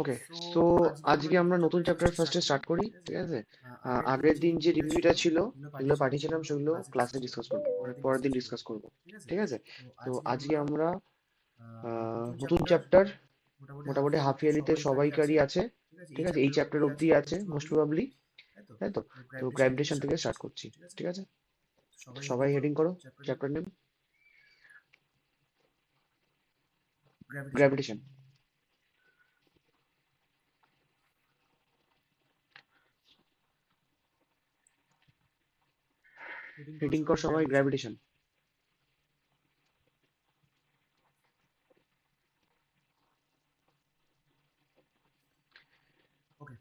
ওকে, so আজকে আমরা নতুন চ্যাপ্টার ফার্স্টে স্টার্ট করি, ঠিক আছে? আগের দিন যে রিভিউটা ছিল, এগুলো পাঠিয়েছিলাম, সেগুলো ক্লাসে ডিসকাস করবো, মানে পরের দিন ডিসকাস করবো, ঠিক আছে? তো আজকে আমরা নতুন চ্যাপ্টার, মোটামুটি হাফ ইয়ারলিতে সবাইকারই আছে, ঠিক আছে? এই চ্যাপ্টার অবধি আছে মোস্ট প্রবাবলি, তাই তো? তো গ্র্যাভিটেশন থেকে স্টার্ট করছি, ঠিক আছে? তো সবাই হেডিং করো, চ্যাপ্টার নেম গ্র্যাভিটেশন। হেডিং কর সবাই গ্র্যাভিটেশন।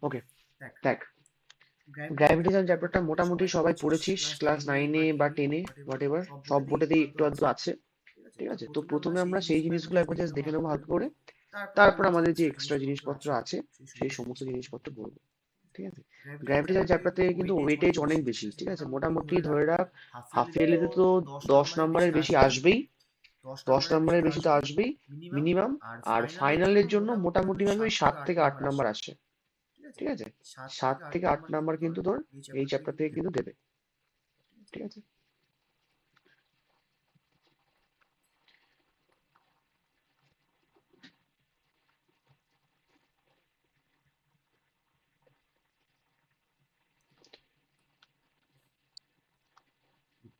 ওকে, দেখ, গ্র্যাভিটেশন চ্যাপ্টারটা মোটামুটি সবাই পড়েছিস ক্লাস 9-এ বা 10-এ, হোয়াট এভার, সব বোর্ডেতেই একটু আধটু আছে, ঠিক আছে? তো প্রথমে আমরা সেই জিনিসগুলো একবার জাস্ট দেখে নেবো হালকা করে, তারপর আমাদের যে এক্সট্রা জিনিসপত্র আছে সেই সমস্ত জিনিসপত্র বলবো, ঠিক আছে? গ্র্যাভিটেশন চ্যাপ্টার থেকে কিন্তু ওয়েটেজ অনেক বেশি, ঠিক আছে? মোটামুটি ধরে রাখ হাফ ইয়ারলিতে তো 10 নম্বরের বেশি আসবেই, 10 নম্বরের বেশি তো আসবেই মিনিমাম, আর ফাইনালের জন্য মোটামুটি ভাবে ওই 7 থেকে 8 নম্বর আসে, ঠিক আছে? 7 থেকে 8 নাম্বার কিন্তু তোর এই চ্যাপ্টার থেকে কিন্তু দেবে, ঠিক আছে?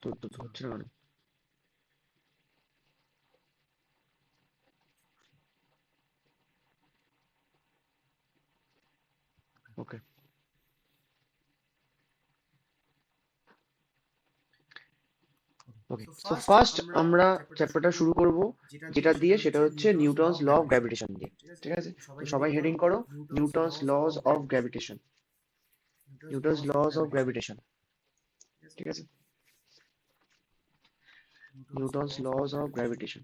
তো হচ্ছে না কেন? ওকে, ওকে, সো ফার্স্ট আমরা চ্যাপ্টারটা শুরু করব যেটা দিয়ে, সেটা হচ্ছে নিউটনস ল অফ গ্র্যাভিটেশন দিয়ে, ঠিক আছে? তো সবাই হেডিং করো Newton's laws of gravitation, Newton's laws of gravitation, ঠিক আছে? Newton's laws of gravitation.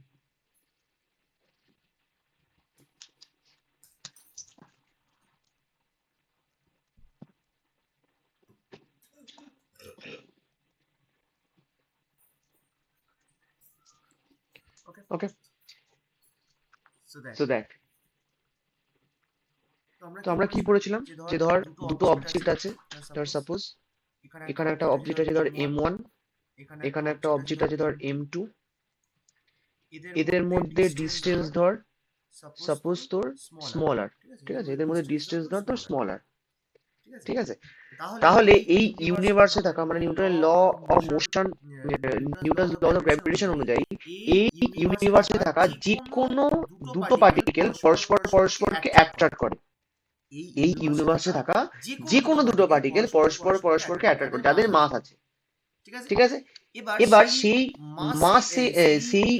Okay, তো দেখ, তো আমরা কি পড়েছিলাম, যে ধর দুটো অবজেক্ট আছে, ধর সাপোজ এখানে একটা অবজেক্ট আছে ধর M1, এখানে একটা অবজেক্ট আছে ধর M2, এদের মধ্যে ডিস্টেন্স ধর সাপোজ তোর স্মল আর, ঠিক আছে? এদের মধ্যে ডিস্টেন্স ধর তোর স্মল আর, ঠিক আছে? তাহলে এই ইউনিভার্সে থাকা, মানে নিউটনের law of motion, Newton law of gravitation অনুযায়ী এই ইউনিভার্সে থাকা যে কোনো দুটো পার্টিকেল পরস্পর পরস্পরকে অ্যাট্রাক্ট করে, এই ইউনিভার্সে থাকা যে কোনো দুটো পার্টিকেল পরস্পর পরস্পরকে অ্যাট্রাক্ট করে যাদের মাস আছে, ঠিক আছে? এবার সেই মাসে সেই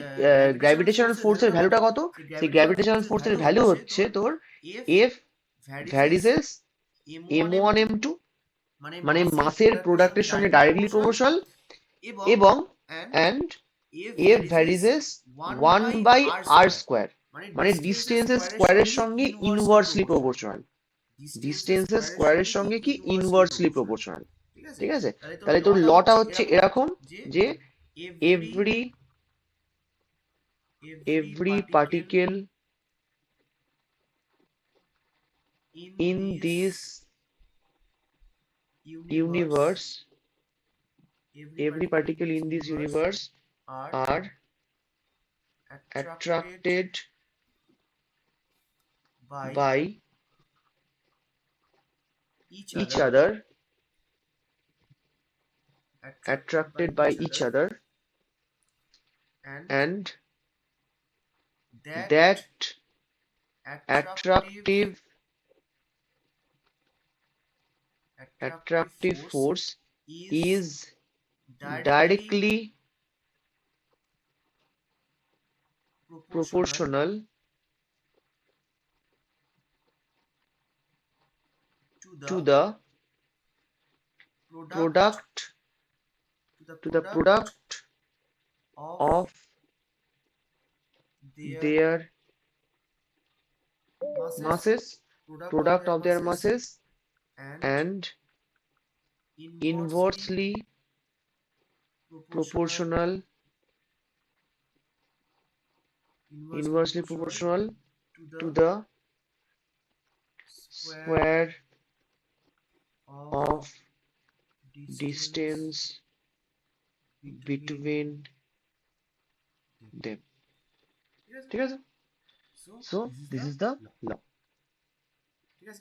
গ্র্যাভিটেশনাল ফোর্সের ভ্যালুটা কত? সেই গ্র্যাভিটেশনাল ফোর্সের ভ্যালু হচ্ছে তোর এফ ভ্যারিসেস M1 M2, মানে মাসের প্রোডাক্টের সঙ্গে ডাইরেক্টলি প্রপোর্শনাল, এবং অ্যান্ড এফ ভ্যারিসেস 1/r², মানে ডিস্টেন্সের স্কোয়ারের সঙ্গে ইনভার্সলি প্রপোর্শনাল, ডিস্টেন্সের স্কোয়ারের সঙ্গে কি ইনভার্সলি প্রপোর্শনাল, ঠিক আছে? তাহলে তোর লটা হচ্ছে এরকম যে every every particle in this universe, every particle in this universe are attracted by each other, attracted by each other, and that attractive force is directly proportional to the product of their masses, product of their masses, and inversely proportional to the square of distance between them. ঠিক আছে? So this is the law.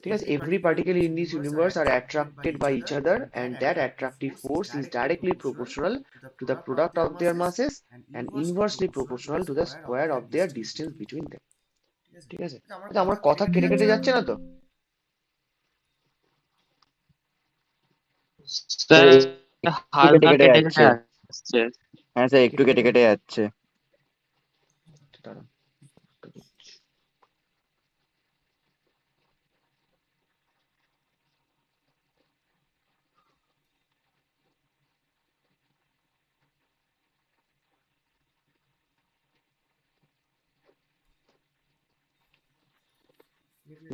ঠিক আছে? Every particle in this universe are attracted by each other, and that attractive force is directly proportional to the product of their masses and inversely proportional to the square of their distance between them. ঠিক আছে? আচ্ছা, আমার কথা কেটে কেটে যাচ্ছে না তো? স্যার একটু হালকা কেটে কেটে কেটে কেটে যাচ্ছে। আসছে। হ্যাঁ স্যার, একটু কেটে কেটে যাচ্ছে। দাঁড়ান।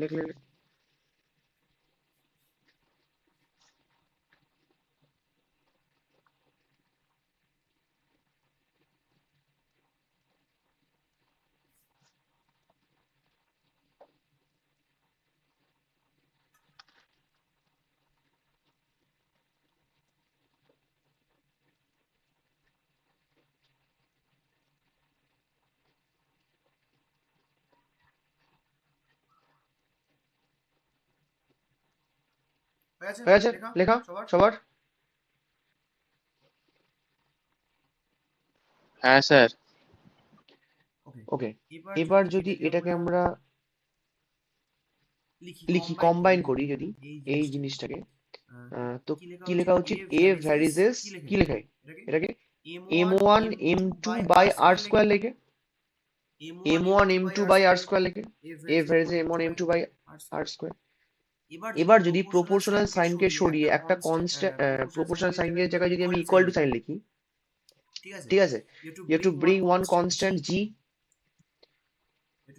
লেখ লেখ লেখ। হয়ে গেছে লেখা সবার? হ্যাঁ স্যার। ওকে, এবার যদি এটাকে আমরা লিখি, কম্বাইন করি যদি এই জিনিসটাকে, তো কি লেখা উচিত? এ ভ্যারিজেস কি লেখায় এটাকে? m1 m2 by R square লেখে, m1 m2 by R square লেখে, এ varies as m1 m2 by R square. এবার যদি প্রপোর্শনাল সাইনকে সরিয়ে একটা কনস্ট্যান্ট, প্রপোর্শনাল সাইনের জায়গায় যদি আমি ইকুয়াল টু সাইন লিখি, ঠিক আছে, you have to bring one constant g,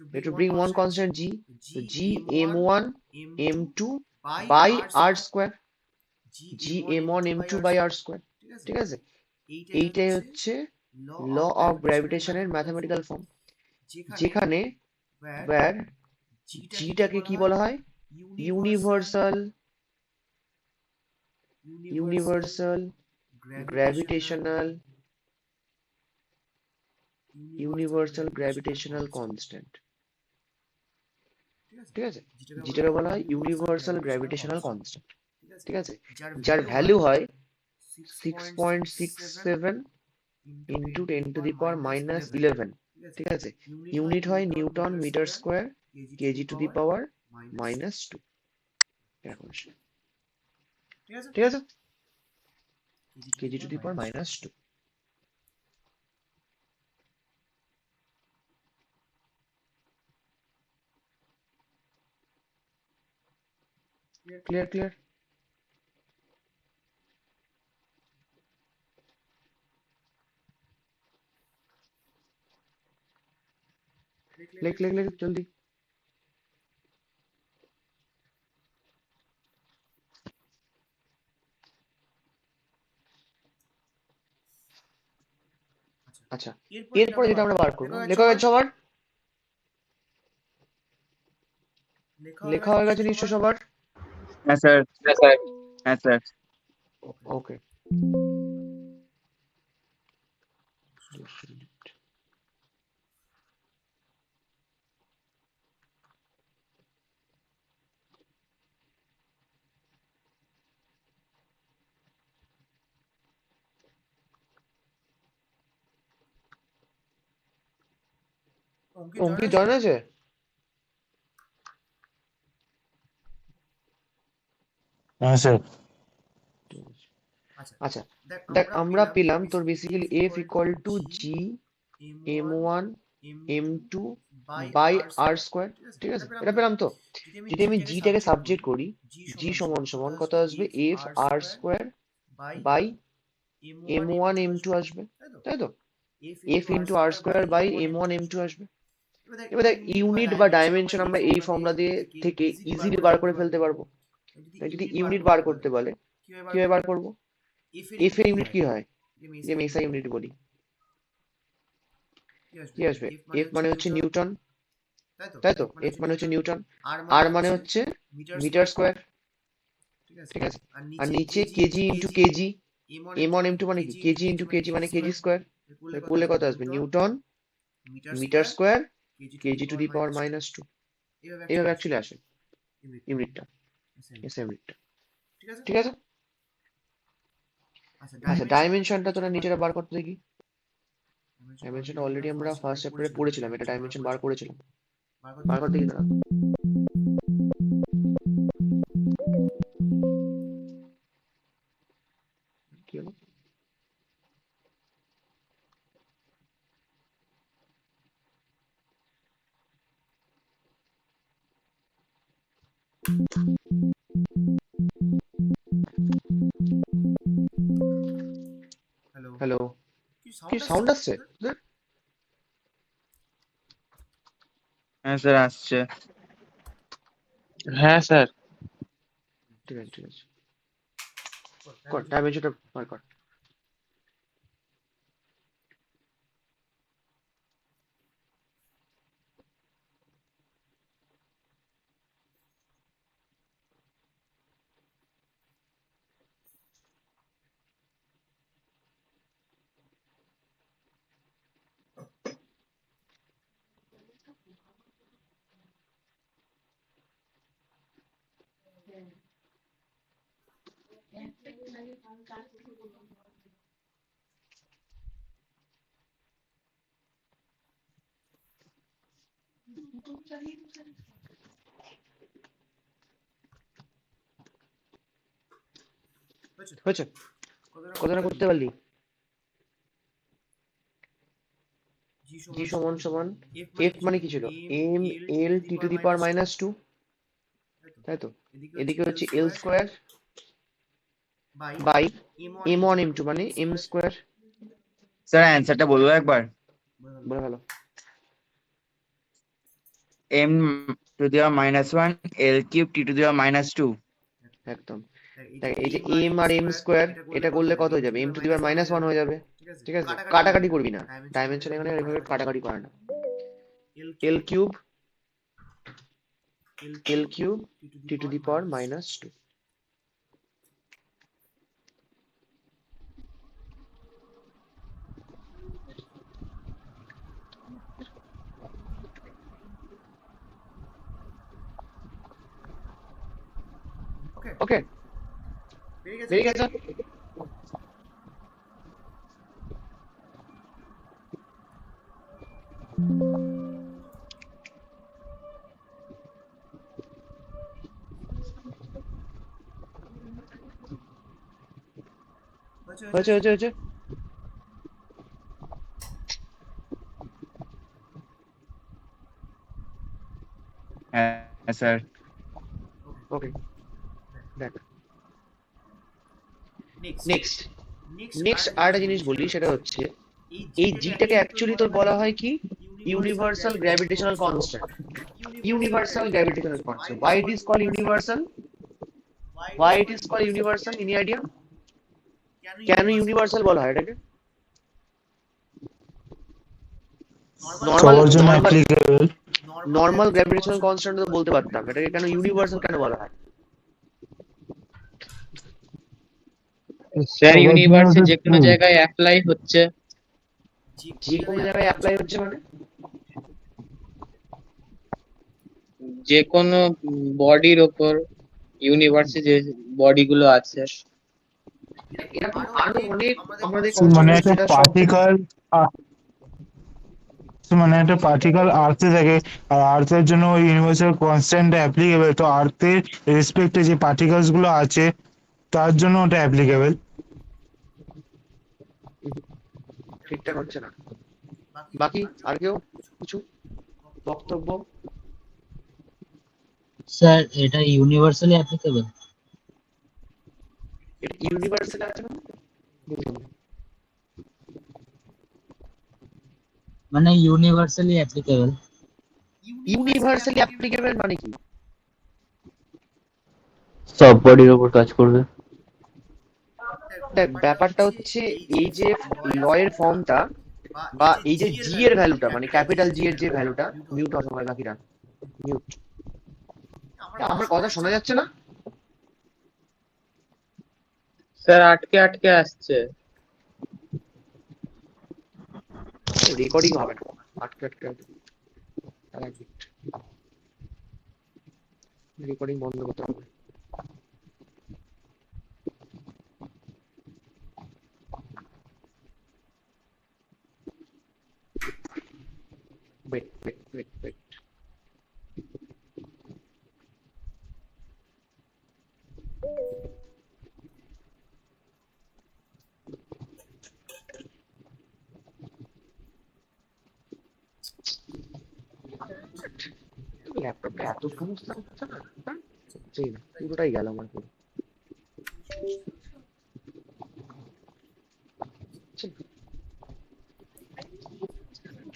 you have to bring one constant g, so g m1 m2 by r square, g m1 m2 by r square, ঠিক আছে? এইটাই হচ্ছে ল অফ গ্র্যাভিটেশনের ম্যাথমেটিক্যাল ফর্ম, যেখানে where জিটাকে কি বলা হয়? Universal universal gravitational universal gravitational constant, ঠিক আছে? যেটাকে বলা হয় ইউনিভার্সাল গ্র্যাভিটেশনাল কনস্ট্যান্ট, ঠিক আছে? যার ভ্যালু হয় 6.67 ইন্টু 10⁻⁻11, ঠিক আছে? ইউনিট হয় newton metre square, KG to the power -2, এরকম আসে, ঠিক আছে? KG to the power -2। Clear clear? লেখ লেখ লেখ জলদি। আচ্ছা, এরপরে যেটা আমরা বার করবো, লেখা হয়েছে সবার? লেখা হয়ে গেছে নিশ্চয় সবার? হ্যাঁ স্যার। হ্যাঁ স্যার। হ্যাঁ স্যার। ওকে, অঙ্কিত জয়েন আছে? হ্যাঁ স্যার। আচ্ছা, দেখ আমরা পেলাম তোর basically F equal to G m1 m2 by R square, ঠিক আছে? এটা পেলাম তো? যদি আমি জিটাকে সাবজেক্ট করি, জি সমান সমান কত আসবে? F R square by m1 m2 আসবে, তাই তো? F into R square by m1 m2 আসবে। এবার দেখ ইউনিট বা ডাইমেনশন আমরা এই ফর্মুলা দিয়ে থেকে ইজিলি বার করে ফেলতে পারবো। যদি ইউনিট বার করতে বলে কিভাবে বার করবো? এফ এর ইউনিট কি হয়? যে আমি এসআই ইউনিট বলি, কি আসবে? এফ মানে হচ্ছে নিউটন, তাই তো? F মানে হচ্ছে নিউটন, আর মানে হচ্ছে মিটার স্কোয়ার, ঠিক আছে? আর নিচে KG into KG, m1 m2 মানে কি? কেজি ইন্টু কেজি মানে কেজি স্কোয়ার, করলে কত আসবে? Newton metre square KG to the power -2। এইভাবে অ্যাকচুয়ালি আসে ইউনিটটা, এসে ইউনিটটা, ঠিক আছে? আচ্ছা, ডাইমেনশনটা তোরা নিচেটা বার করতে দেখি। ডাইমেনশনটা অলরেডি আমরা ফার্স্ট চ্যাপ্টারে পড়েছিলাম, এটা ডাইমেনশন বার করেছিলাম, বার করতে দেখি দাঁড়া। কি হলো? হ্যালো, কি সাউন্ড আসছে? হ্যাঁ স্যার আসছে। হ্যাঁ স্যার। ঠিক আছে, ঠিক আছে, কর ডাইমেনশনটা বার কর। হয়েছে? কতটা করতে পারলি? জি সমান সমান এফ মানে কি ছিল? M L T two the power -2, তাই তো? এদিকে হচ্ছে এল স্কোয়ার বাই m1 m2 মানে এম স্কোয়ার। স্যার অ্যান্সারটা বলবো একবার। বলে ভালো। m to the power -1 l cube t to the power -2। একদম। দেখ, এই যে এম আর এম স্কোয়ার, এটা করলে কত হয়ে যাবে? এম টু দি পাওয়ার -1 হয়ে যাবে, ঠিক আছে? কাটাকাটি করবি না, ডাইমেনশন এখানে এভাবে কাটাকাটি করে না। এল cube T two the power -2। ওকে, বেরিয়ে গেছে। হয়েছে হয়েছে হয়েছে। হ্যাঁ স্যার। ওকে, দেখ নেক্সট নেক্সট আরেকটা জিনিস বলি, সেটা হচ্ছে এই জিটাকে অ্যাকচুয়ালি তোর বলা হয় কি? Universal gravitational constant. Universal gravitational constant. Why it is called universal? Why it is called universal? Any idea? কেন ইউনিভার্সাল বলা হয় এটাকে? নর্মাল সবার জন্য normal applicable. Normal gravitational constant তো বলতে পারতাম, এটাকে কেন ইউনিভার্সাল কেন বলা হয়? স্যার সবার জন্য ইউনিভার্সে এটা যে কোনো true। জায়গায় অ্যাপ্লাই হচ্ছে। যে কোনো জায়গায় অ্যাপ্লাই হচ্ছে মানে? যে কোনো বডির ওপর ইউনিভার্সে যে বডি গুলো আছে। এরকম আরো অনেক আমাদের মানে কনস্ট্যান্ট আছে, একটা যেটা সব পার্টিকেল মানে একটা পার্টিকেল আর্থে থাকে, আর আর্থের জন্য ওই ইউনিভার্সাল কনস্ট্যান্ট অ্যাপ্লিকেবল, তো আর্থের রেসপেক্টে যে পার্টিকেলস গুলো আছে তার জন্য ওটা অ্যাপ্লিকেবল। ঠিকঠাক হচ্ছে না। বাকি আর কেউ কিছু বক্তব্য? স্যার এটা ইউনিভার্সালি অ্যাপ্লিকেবল। এটা ইউনিভার্সাল আছে না? বুঝলাম না। মানে ইউনিভার্সালি অ্যাপ্লিকেবল। ইউনিভার্সালি অ্যাপ্লিকেবল মানে কি? সব বডির ওপর কাজ করবে। দেখ, ব্যাপারটা হচ্ছে এই যে ল এর ফর্মটা, বা এই যে জি এর ভ্যালুটা মানে ক্যাপিটাল জি এর যে ভ্যালুটা, মিউট অসময় বাকিরা মিউট, আমার কথা শোনা যাচ্ছে না? স্যার আটকে আটকে আসছে। রেকর্ডিং হবে না, আটকে আটকে রেকর্ডিং বন্ধ করতে হবে। ওয়েট। ল্যাপটপটা এত সমস্যা হচ্ছে না, হচ্ছেই না, পুরোটাই গেল আমার পুরো।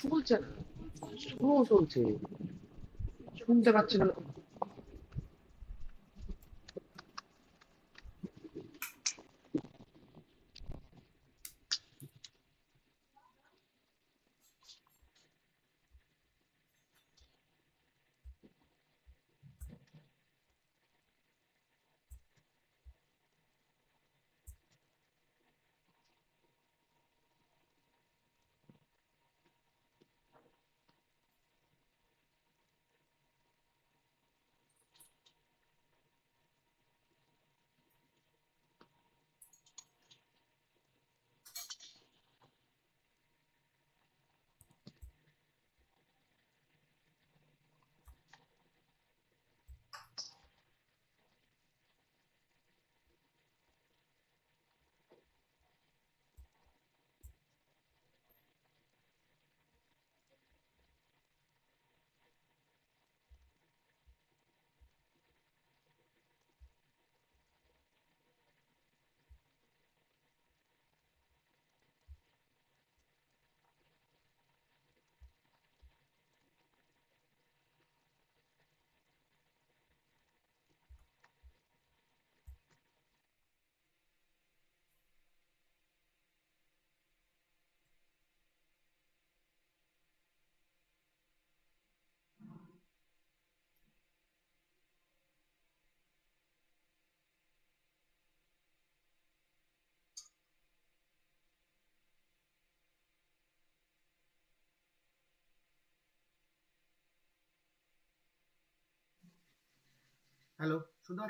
চলছে না, স্লো চলছে, শুনতে পাচ্ছি না।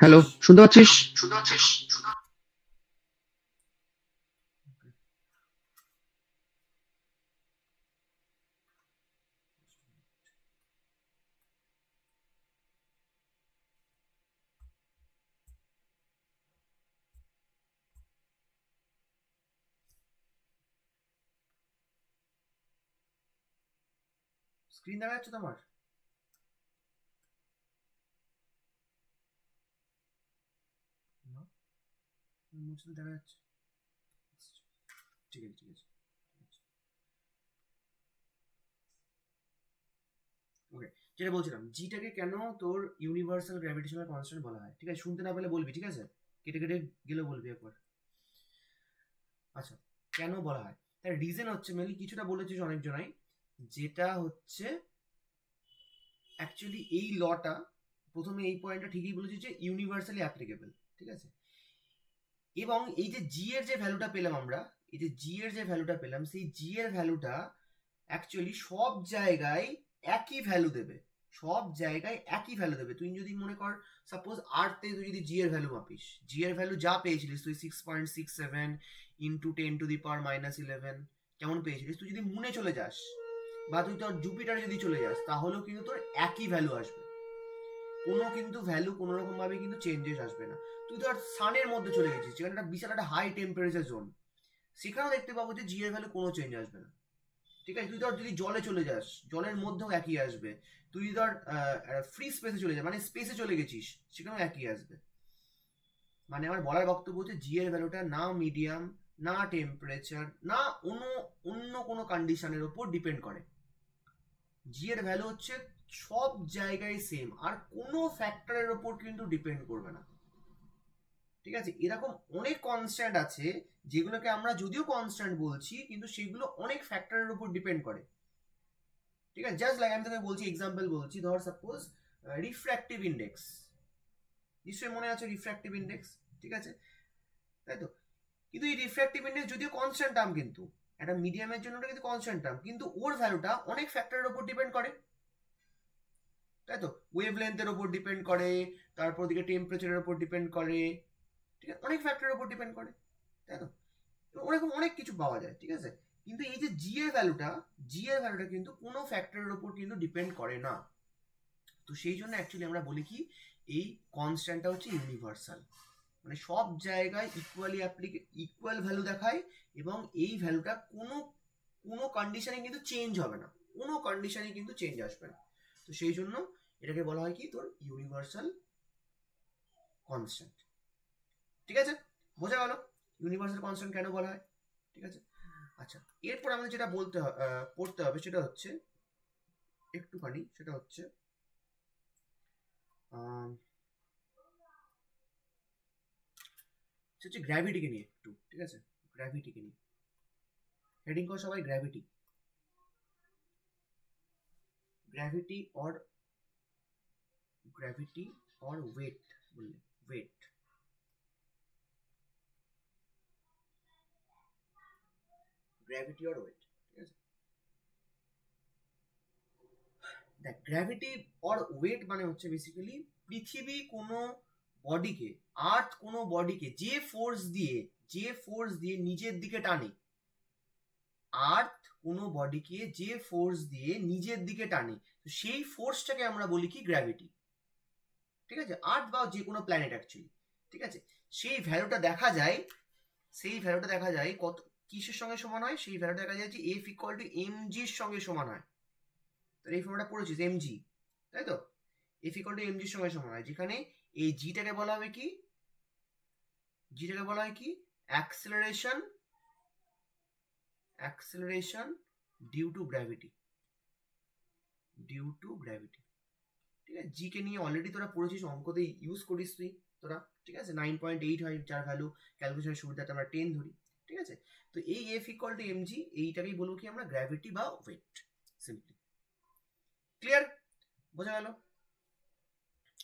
হ্যালো, শুনতে পাচ্ছিস? স্ক্রিন দেখা যাচ্ছে তোমার? না, মুছে দেখা যাচ্ছে। ঠিক আছে। ওকে, যেটা বলছিলাম, জিটাকে কেন তোর ইউনিভার্সাল গ্র্যাভিটেশনাল কনস্ট্যান্ট বলা হয়, ঠিক আছে? শুনতে না পেলে বলবি, ঠিক আছে? কেটে কেটে গেলেও বলবি একবার। আচ্ছা, কেন বলা হয় তার রিজন হচ্ছে মেনলি কিছুটা বলেছিস অনেকজনাই, যেটা হচ্ছে অ্যাকচুয়ালি এই লটা প্রথমে এই পয়েন্টটা ঠিকই বলেছিস যে ইউনিভার্সালি অ্যাপ্লিকেবল, ঠিক আছে? এবং এই যে জি এর যে ভ্যালুটা পেলাম আমরা, এই যে জি এর যে ভ্যালুটা পেলাম, সেই জি এর ভ্যালুটা অ্যাকচুয়ালি সব জায়গায় একই ভ্যালু দেবে, সব জায়গায় একই ভ্যালু দেবে। তুই যদি মনে কর সাপোজ আর্থে তুই যদি জি এর ভ্যালু মাপিস, জি এর ভ্যালু যা পেয়েছিলিস তুই 6.67 ইন্টু 10⁻11 কেমন পেয়েছিলিস, তুই যদি মুনে চলে যাস বা তুই তোর জুপিটারে যদি চলে যাস, তাহলেও কিন্তু তোর একই ভ্যালু আসবে, কোনো কিন্তু ভ্যালু কোনো রকম ভাবে কিন্তু চেঞ্জেস আসবে না। তুই ধর সানের মধ্যে চলে গেছিস, যেখানে একটা বিশাল একটা হাই টেম্পারেচার জোন, সেখানেও দেখতে পাবো যে জি এর ভ্যালু কোনো চেঞ্জ আসবে না, ঠিক আছে? তুই ধর যদি জলে চলে যাস, জলের মধ্যেও একই আসবে। তুই যদি ধর ফ্রি স্পেসে চলে যাস, মানে স্পেসে চলে গেছিস, সেখানেও একই আসবে। মানে আমার বলার বক্তব্য হচ্ছে জি এর ভ্যালুটা না মিডিয়াম, না টেম্পারেচার, না অন্য কোনো কন্ডিশনের উপর ডিপেন্ড করে। জি এর ভ্যালু হচ্ছে সব জায়গায় সেম, আর কোনো ফ্যাক্টরের উপর কিন্তু ডিপেন্ড করবে না। ঠিক আছে, এরকম অনেক কনস্ট্যান্ট আছে যেগুলোকে আমরা যদিও কনস্ট্যান্ট বলছি কিন্তু সেগুলো অনেক ফ্যাক্টরের উপর ডিপেন্ড করে। ঠিক আছে, জাস্ট লাইক আমি তোকে বলছি, এক্সাম্পল বলছি, ধর সাপোজ রিফ্র্যাক্টিভ ইন্ডেক্স, নিশ্চয়ই মনে আছে রিফ্র্যাক্টিভ ইন্ডেক্স, ঠিক আছে, তাই তো। কিন্তু এই রিফ্র্যাক্টিভ ইন্ডেক্স যদিও কনস্ট্যান্ট টার্ম, কিন্তু একটা মিডিয়ামের জন্য ওটা কিন্তু কনস্ট্যান্ট টার্ম, কিন্তু ওর ভ্যালুটা অনেক ফ্যাক্টরের উপর ডিপেন্ড করে, তাই তো। ওয়েভ লেন্থের উপর ডিপেন্ড করে, তারপর দিকে টেম্পারেচারের উপর ডিপেন্ড করে, ঠিক আছে, অনেক ফ্যাক্টরের উপর ডিপেন্ড করে, তাই তো। ওরকম অনেক কিছু পাওয়া যায়, ঠিক আছে। কিন্তু এই যে জি এর ভ্যালুটা কিন্তু কোনো ফ্যাক্টরের উপর কিন্তু ডিপেন্ড করে না। তো সেই জন্য অ্যাকচুয়ালি আমরা বলি কি, এই কনস্ট্যান্টটা হচ্ছে ইউনিভার্সাল, মানে সব জায়গায় ইকুয়াল ভ্যালু দেখায়, এবং এই ভ্যালুটা কোনো কন্ডিশনে কিন্তু চেঞ্জ হবে না, কোনো কন্ডিশনে কিন্তু চেঞ্জ আসবে না। তো সেই জন্য এটাকে বলা হয় কি, তোর ইউনিভার্সাল কনস্ট্যান্ট। ঠিক আছে, বোঝা গেল ইউনিভার্সাল কনস্ট্যান্ট কেন বলা হয়, ঠিক আছে। আচ্ছা, এরপর আমাদের যেটা পড়তে হবে সেটা হচ্ছে একটুখানি, সেটা হচ্ছে গ্র্যাভিটিকে নিয়ে একটু, ঠিক আছে, গ্র্যাভিটিকে নিয়ে হেডিং কর সবাই, গ্র্যাভিটি অর ওয়েট বললে, ওয়েট, গ্র্যাভিটি অর ওয়েট, ঠিক আছে। দেখ, গ্র্যাভিটি অর ওয়েট মানে হচ্ছে বেসিক্যালি পৃথিবী কোনো বডিকে, আর্থ কোনো বডিকে যে ফোর্স দিয়ে নিজের দিকে টানে, আর্থ কোনো বডিকে যে ফোর্স দিয়ে নিজের দিকে টানে, তো সেই ফোর্সটাকে আমরা বলি কি, গ্র্যাভিটি, ঠিক আছে। আর্থ বা যে কোনো প্ল্যানেট অ্যাকচুয়ালি, ঠিক আছে। সেই ভ্যালুটা দেখা যায় কত কিসের সঙ্গে সমান হয়, সেই ভ্যালুটা দেখা যায় যে এফ ইকুয়াল টু mg এর সঙ্গে সমান হয়। তাহলে এই ফর্মুলাটা পড়েছিস mg, তাই তো। এফ ইকুয়াল টু mg এর সঙ্গে সমান হয়, যেখানে এই জিটাকে বলা হবে কি, অ্যাক্সেলারেশন ডিউ টু গ্র্যাভিটি, ঠিক আছে। জি কে নিয়ে অলরেডি তোরা পড়েছিস, অঙ্কতে ইউজ করিস তুই তোরা, ঠিক আছে। 9.8 হয় যার ভ্যালু, ক্যালকুলেশনের সুবিধাতে আমরা 10 ধরি, ঠিক আছে। তো এই এফ ইকুয়াল টু mg, এইটাকেই বলবো কি আমরা, গ্র্যাভিটি বা ওয়েট, সিম্পলি। ক্লিয়ার, বোঝা গেল,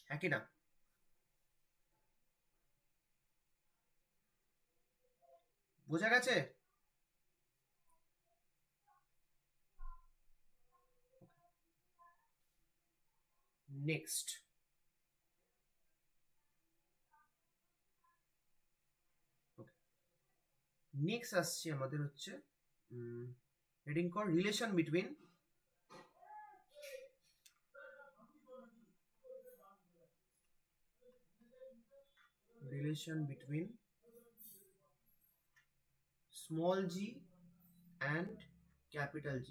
হ্যাঁ কি না? বোঝা গেছে? নেক্সট, আসছে আমাদের হচ্ছে হেডিং কর relation between small g and capital G.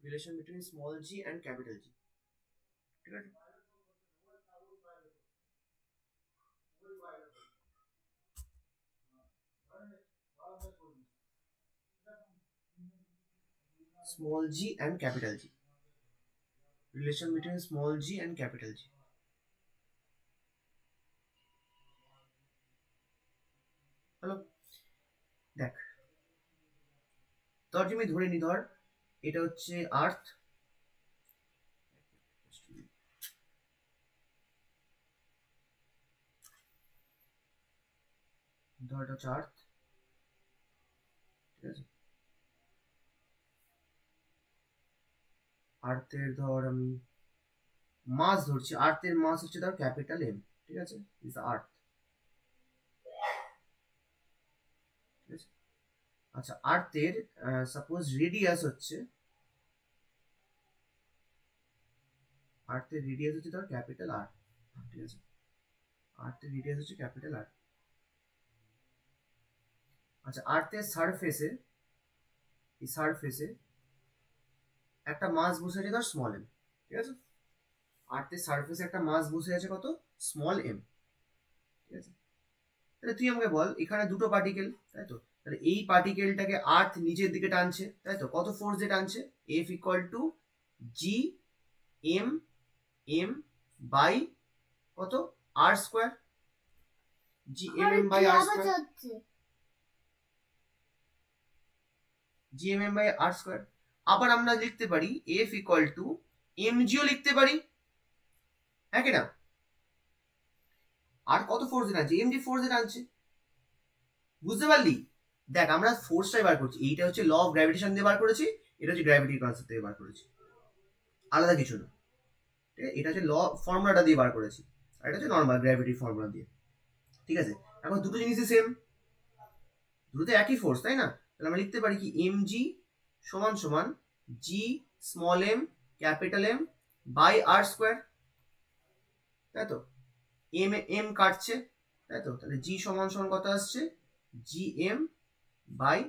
Relation between small g and capital G. ঠিক আছে, small g and capital G. Relation between small g and capital G. Hello, দেখ, ধর তুমি ধরে নি, ধর এটা হচ্ছে আর্থ, ধর এটা হচ্ছে আর্থ, ঠিক আছে। আর্থের ধর আমি মাস ধরছি, আর্থের মাস হচ্ছে ধর ক্যাপিটাল এম, ঠিক আছে, ইজ আর্থ, ঠিক আছে। আচ্ছা, আর্থের সাপোজ রেডিয়াস হচ্ছে, ধর ক্যাপিটাল আর, ঠিক আছে। আর্থের রেডিয়াস হচ্ছে ক্যাপিটাল আর। আচ্ছা, আর্থের সারফেসে একটা মাস বসে আছে ধর স্মল এম, ঠিক আছে। আর্থের সারফেসে একটা মাস বসে আছে কত, স্মল এম, ঠিক আছে। তাহলে তুই আমাকে বল, এখানে দুটো পার্টিকেল, তাই তো, তাহলে এই পার্টিকেলটাকে আর্থ নিচের দিকে টানছে, তাই তো, কত ফোর্স দিয়ে টানছে, F equal to G M by কত R square, GMM by R square, GMM by R square. আবার আমরা লিখতে পারি এফ ইকুয়াল টু এমজিও লিখতে পারি, হ্যাঁ কি না? আর কত ফোর্স আনছে? এমজি ফোর্স আনছে, বুঝতে পারলি? দেখ আমরা ফোর্সটাই বার করছি, এইটা হচ্ছে ল অফ গ্র্যাভিটেশন দিয়ে বার করেছি, এটা হচ্ছে গ্র্যাভিটির কনসেপ্ট থেকে বার করেছি, আলাদা কিছু না। ঠিক আছে, এটা হচ্ছে ল ফর্মুলাটা দিয়ে বার করেছি, আর এটা হচ্ছে নর্মাল গ্র্যাভিটির ফর্মুলা দিয়ে। ঠিক আছে, এখন দুটো জিনিসই সেম, দুটোতে একই ফোর্স, তাই না? তাহলে আমরা লিখতে পারি কি এমজি সমান সমান G small M capital M by R square, তাই তো? এম এম কাটছে, তাই তো? তাহলে জি সমান সমান কত আসছে? G M by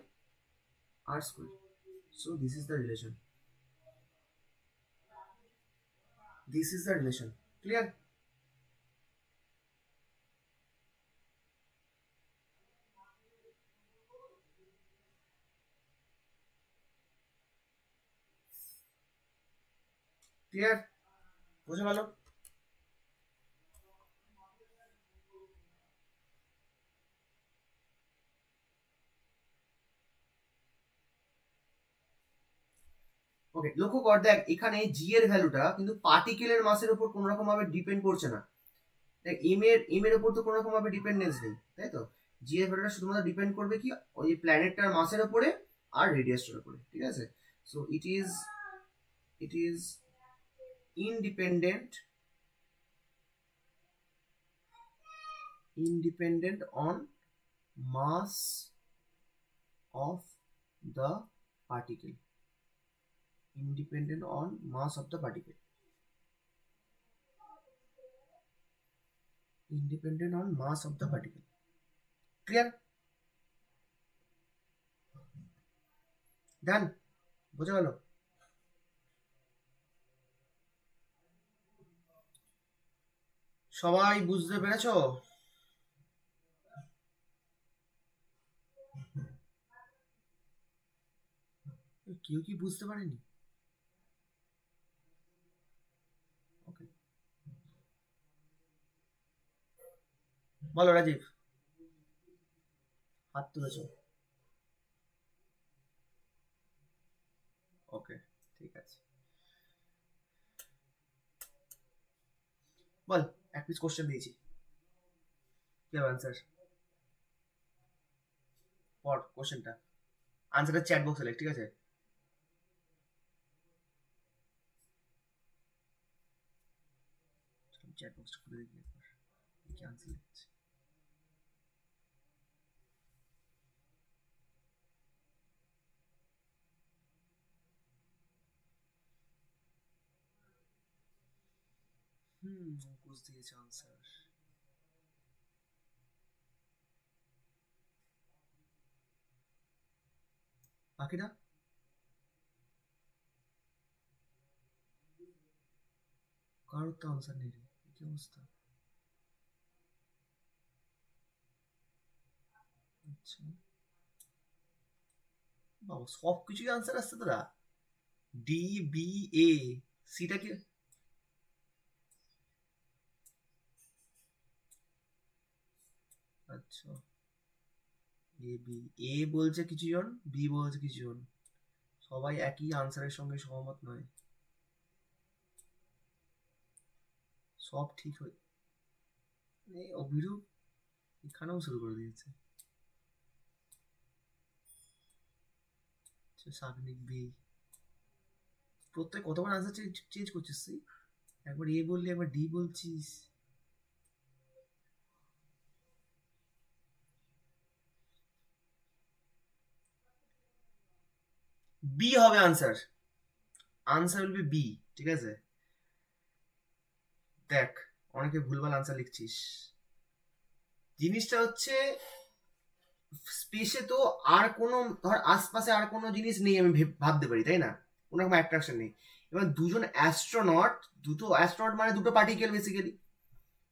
R square. So this is the relation, this is the relation. Clear? Clear? বুঝে গেল? ওকে, লক্ষ্য কর, দেখ এখানে জি এর ভ্যালুটা কিন্তু পার্টিকেলের মাসের উপর কোনো রকম ভাবে ডিপেন্ড করছে না। দেখ এম এর উপর তো কোনো রকম ভাবে ডিপেন্ডেন্স নেই, তাই তো? জি এর ভ্যালুটা শুধুমাত্র ডিপেন্ড করবে কি ওই প্ল্যানেটটার মাসের উপরে আর রেডিয়াসটার উপরে। ঠিক আছে, so it is independent on mass of the particle, independent on mass of the particle, independent on mass of the particle. Clear? Done? বুঝে গেল? সবাই বুঝতে পেরেছো? কেউ কি বুঝতে পারেনি? ওকে, বলো রাজীব, হাত তুলেছ? ওকে, ঠিক আছে, বল। এক পিস কোশ্চেন দিয়েছি, কি হবে আনসার? পড় কোশ্চেনটা, আনসারটা চ্যাট বক্সে লেখ, ঠিক আছে? চ্যাট বক্সটা খুলে দেখি একবার কি আনসার লিখছে। অঙ্কুশ দিয়েছে আনসার। বাকিটা কারোর তো আনসার নেই রে, কি অবস্থা? আচ্ছা বাবা, সব কিছুই আনসার আসছে তোরা। ডি বি এ, সিটা কি? আচ্ছা, এ বি, এ বলছে কিছু জন, বি বলছে কিছু জন, সবাই একই আনসারের সঙ্গে সহমত নয়। সব ঠিক হয়, অভিরূপ এখানেও শুরু করে দিয়েছে। সাগনিক বি, প্রত্যেক কতবার আনসার চেঞ্জ করছিস তুই? একবার এ বললি, একবার ডি বলছিস। বি হবে answer, answer will be B. ঠিক আছে, দেখ অনেকে ভুলভাল আনসার লিখছিস। জিনিসটা হচ্ছে স্পেসে তো আর কোনো, ধর আশপাশে আর কোনো জিনিস নেই আমি ভাবতে পারি, তাই না? কোনো রকম অ্যাট্রাকশন নেই। এবার দুজন অ্যাস্ট্রোনট, দুটো অ্যাস্ট্রোনট মানে দুটো পার্টিকেল বেসিক্যালি,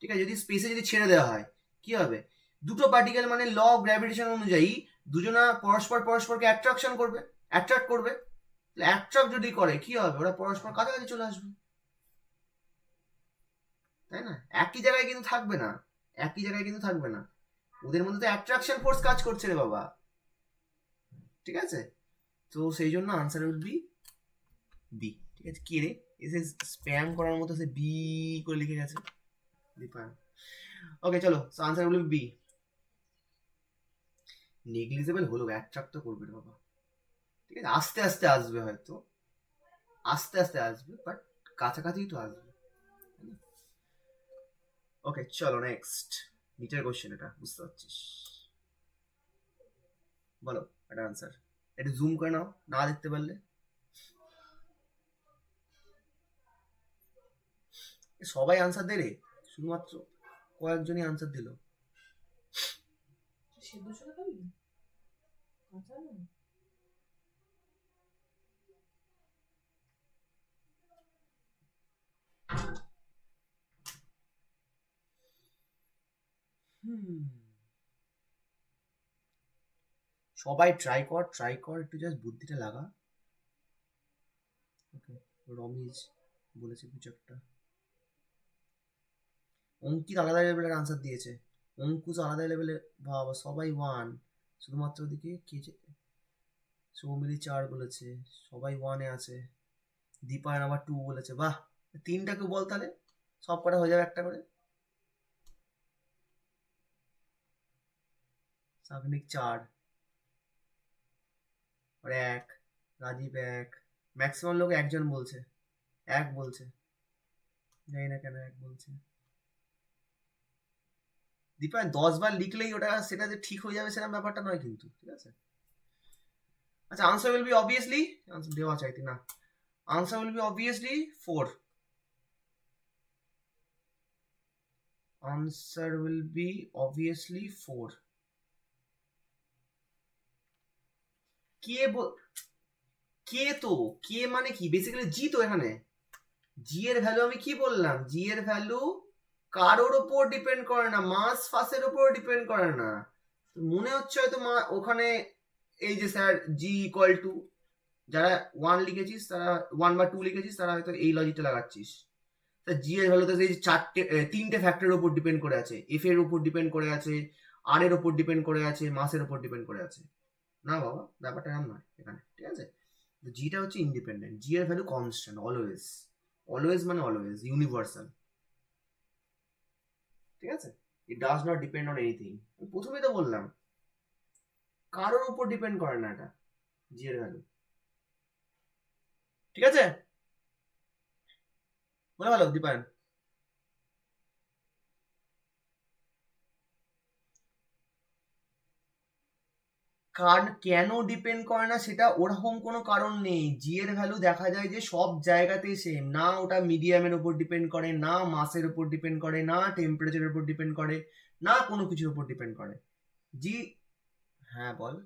ঠিক আছে? যদি স্পেসে যদি ছেড়ে দেওয়া হয় কি হবে? দুটো পার্টিকেল মানে ল অফ গ্র্যাভিটেশন অনুযায়ী দুজনা পরস্পরকে অ্যাট্রাক্ট করবে। অ্যাট্রাক্ট যদি করে কি হবে? ওরা পরস্পর কাছাকাছি চলে আসবে। তাই না? একই জায়গায় কিন্তু থাকবে না, একই জায়গায় কিন্তু থাকবে না, ওদের মধ্যে তো অ্যাট্রাকশন ফোর্স কাজ করছে রে বাবা, ঠিক আছে? তো সেই জন্য আনসার উইল বি বি, ঠিক আছে? কি রে এসে স্প্যাম করার মতো সে বি করে লিখে গেছে দীপায়ন। ওকে চলো, আনসার উইল বি। নেগলিজেবল হলো, অ্যাট্রাক্ট তো করবে রে বাবা, ঠিক আছে? আস্তে আস্তে আসবে, হয়তো আস্তে আস্তে আসবে, বাট কাছাকাছি তো আসবে। ওকে চলো নেক্সট, নিচের কোশ্চেন, এটা বুঝতে পারছিস? বলো এটা আনসার, একটু জুম করে নাও না দেখতে পারলে। সবাই আনসার দে রে, শুধুমাত্র কয়েকজনই আনসার দিল। সবাই ট্রাই কর, ট্রাই কর, একটু জাস্ট বুদ্ধিটা লাগা। ওকে, রমিজ বলেছে কিছু একটা, অঙ্কিত আলাদা লেভেলের আনসার দিয়েছে, অঙ্কুশ আলাদা লেভেলে, বাবা সবাই ওয়ান, শুধুমাত্র ওদিকে কে সৌমিলি 4 বলেছে, সবাই ওয়ানে আছে, দীপায়ন আবার 2 বলেছে। বাহ, তিনটাকে বল তাহলে, সব কটা হয়ে যাবে একটা করে। সাগনিক 4 আর 1, রাজীব 1, ম্যাক্সিমাম লোক একজন বলছে, 1 বলছে, জানি না কেন 1 বলছে। দীপায়ন 10 বার লিখলেই ওটা সেটা যে ঠিক হয়ে যাবে সেরকম ব্যাপারটা নয় কিন্তু, ঠিক আছে? আচ্ছা, answer will B obviously, answer দেওয়া চাইতে না, answer will B obviously 4, answer will be obviously 4. কে কে তো কে মানে কি, বেসিক্যালি জি তো এখানে, জি এর ভ্যালু আমি কি বললাম, জি এর ভ্যালু কারোর ওপর ডিপেন্ড করে না, মাস ফাসের ওপর ডিপেন্ড করে না। মনে হচ্ছে হয়তো ওখানে এই যে স্যার জি ইকুয়াল টু, যারা 1 লিখেছিস তারা 1 বা 2 লিখেছিস তারা হয়তো এই লজিকটা লাগাচ্ছিস। জি এর ভ্যালু তো এই তিনটে ফ্যাক্টরের উপর ডিপেন্ড করে আছে, এফ এর উপর ডিপেন্ড করে আছে, আর এর উপর ডিপেন্ড করে আছে, মাসের উপর ডিপেন্ড করে আছে। না বাবা, ব্যাপারটা এরকম নয় এখানে, ঠিক আছে? জিটা হচ্ছে ইন্ডিপেন্ডেন্ট, জি এর ভ্যালু কনস্ট্যান্ট, অলওয়েজ, অলওয়েজ মানে অলওয়েজ, ইউনিভার্সাল, ঠিক আছে? It does not depend on anything. প্রথমেই তো বললাম কারোর উপর ডিপেন্ড করে না এটা, জি এর ভ্যালু, ঠিক আছে? বলে ভালো দীপায়ন। কারণ কেন ডিপেন্ড করে না সেটা ওরকম কোনো কারণ নেই, জি এর ভ্যালু দেখা যায় যে সব জায়গাতেই সেম, না ওটা মিডিয়ামের উপর ডিপেন্ড করে, না মাসের উপর ডিপেন্ড করে, না টেম্পারেচারের উপর ডিপেন্ড করে, না কোনো কিছুর উপর ডিপেন্ড করে। জি, হ্যাঁ বল।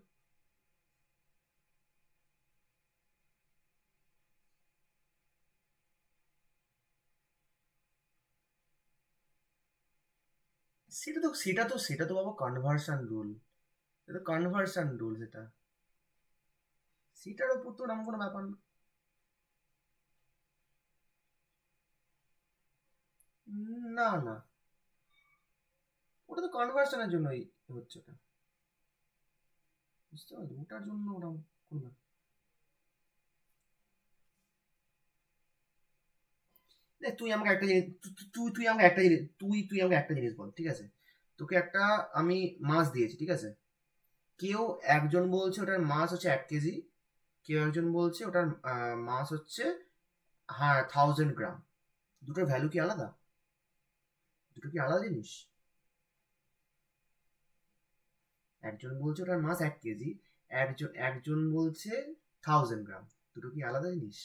সেটা তো বাবা কনভার্সন রুল, এটা কনভার্সন রুল, সেটার উপর তো এরকম কোনো ব্যাপার না। না না, ওটা তো কনভার্সনের জন্যই হচ্ছে, ওটা বুঝতে পারলি, ওটার জন্য ওটা কোনো ব্যাপার। তুই আমাকে একটা জিনিস, তুই আমাকে একটা জিনিস, তুই আমাকে একটা জিনিস বল, ঠিক আছে? তোকে একটা আমি মাছ দিয়েছি, ঠিক আছে? কেউ একজন বলছে ওটার মাছ হচ্ছে 1 কেজি, কেউ একজন বলছে ওটার মাছ হচ্ছে, হ্যাঁ, 1000 গ্রাম। দুটোর ভ্যালু কি আলাদা? দুটো কি আলাদা জিনিস? একজন বলছে ওটার মাছ 1 কেজি, একজন বলছে 1000 গ্রাম, দুটো কি আলাদা জিনিস?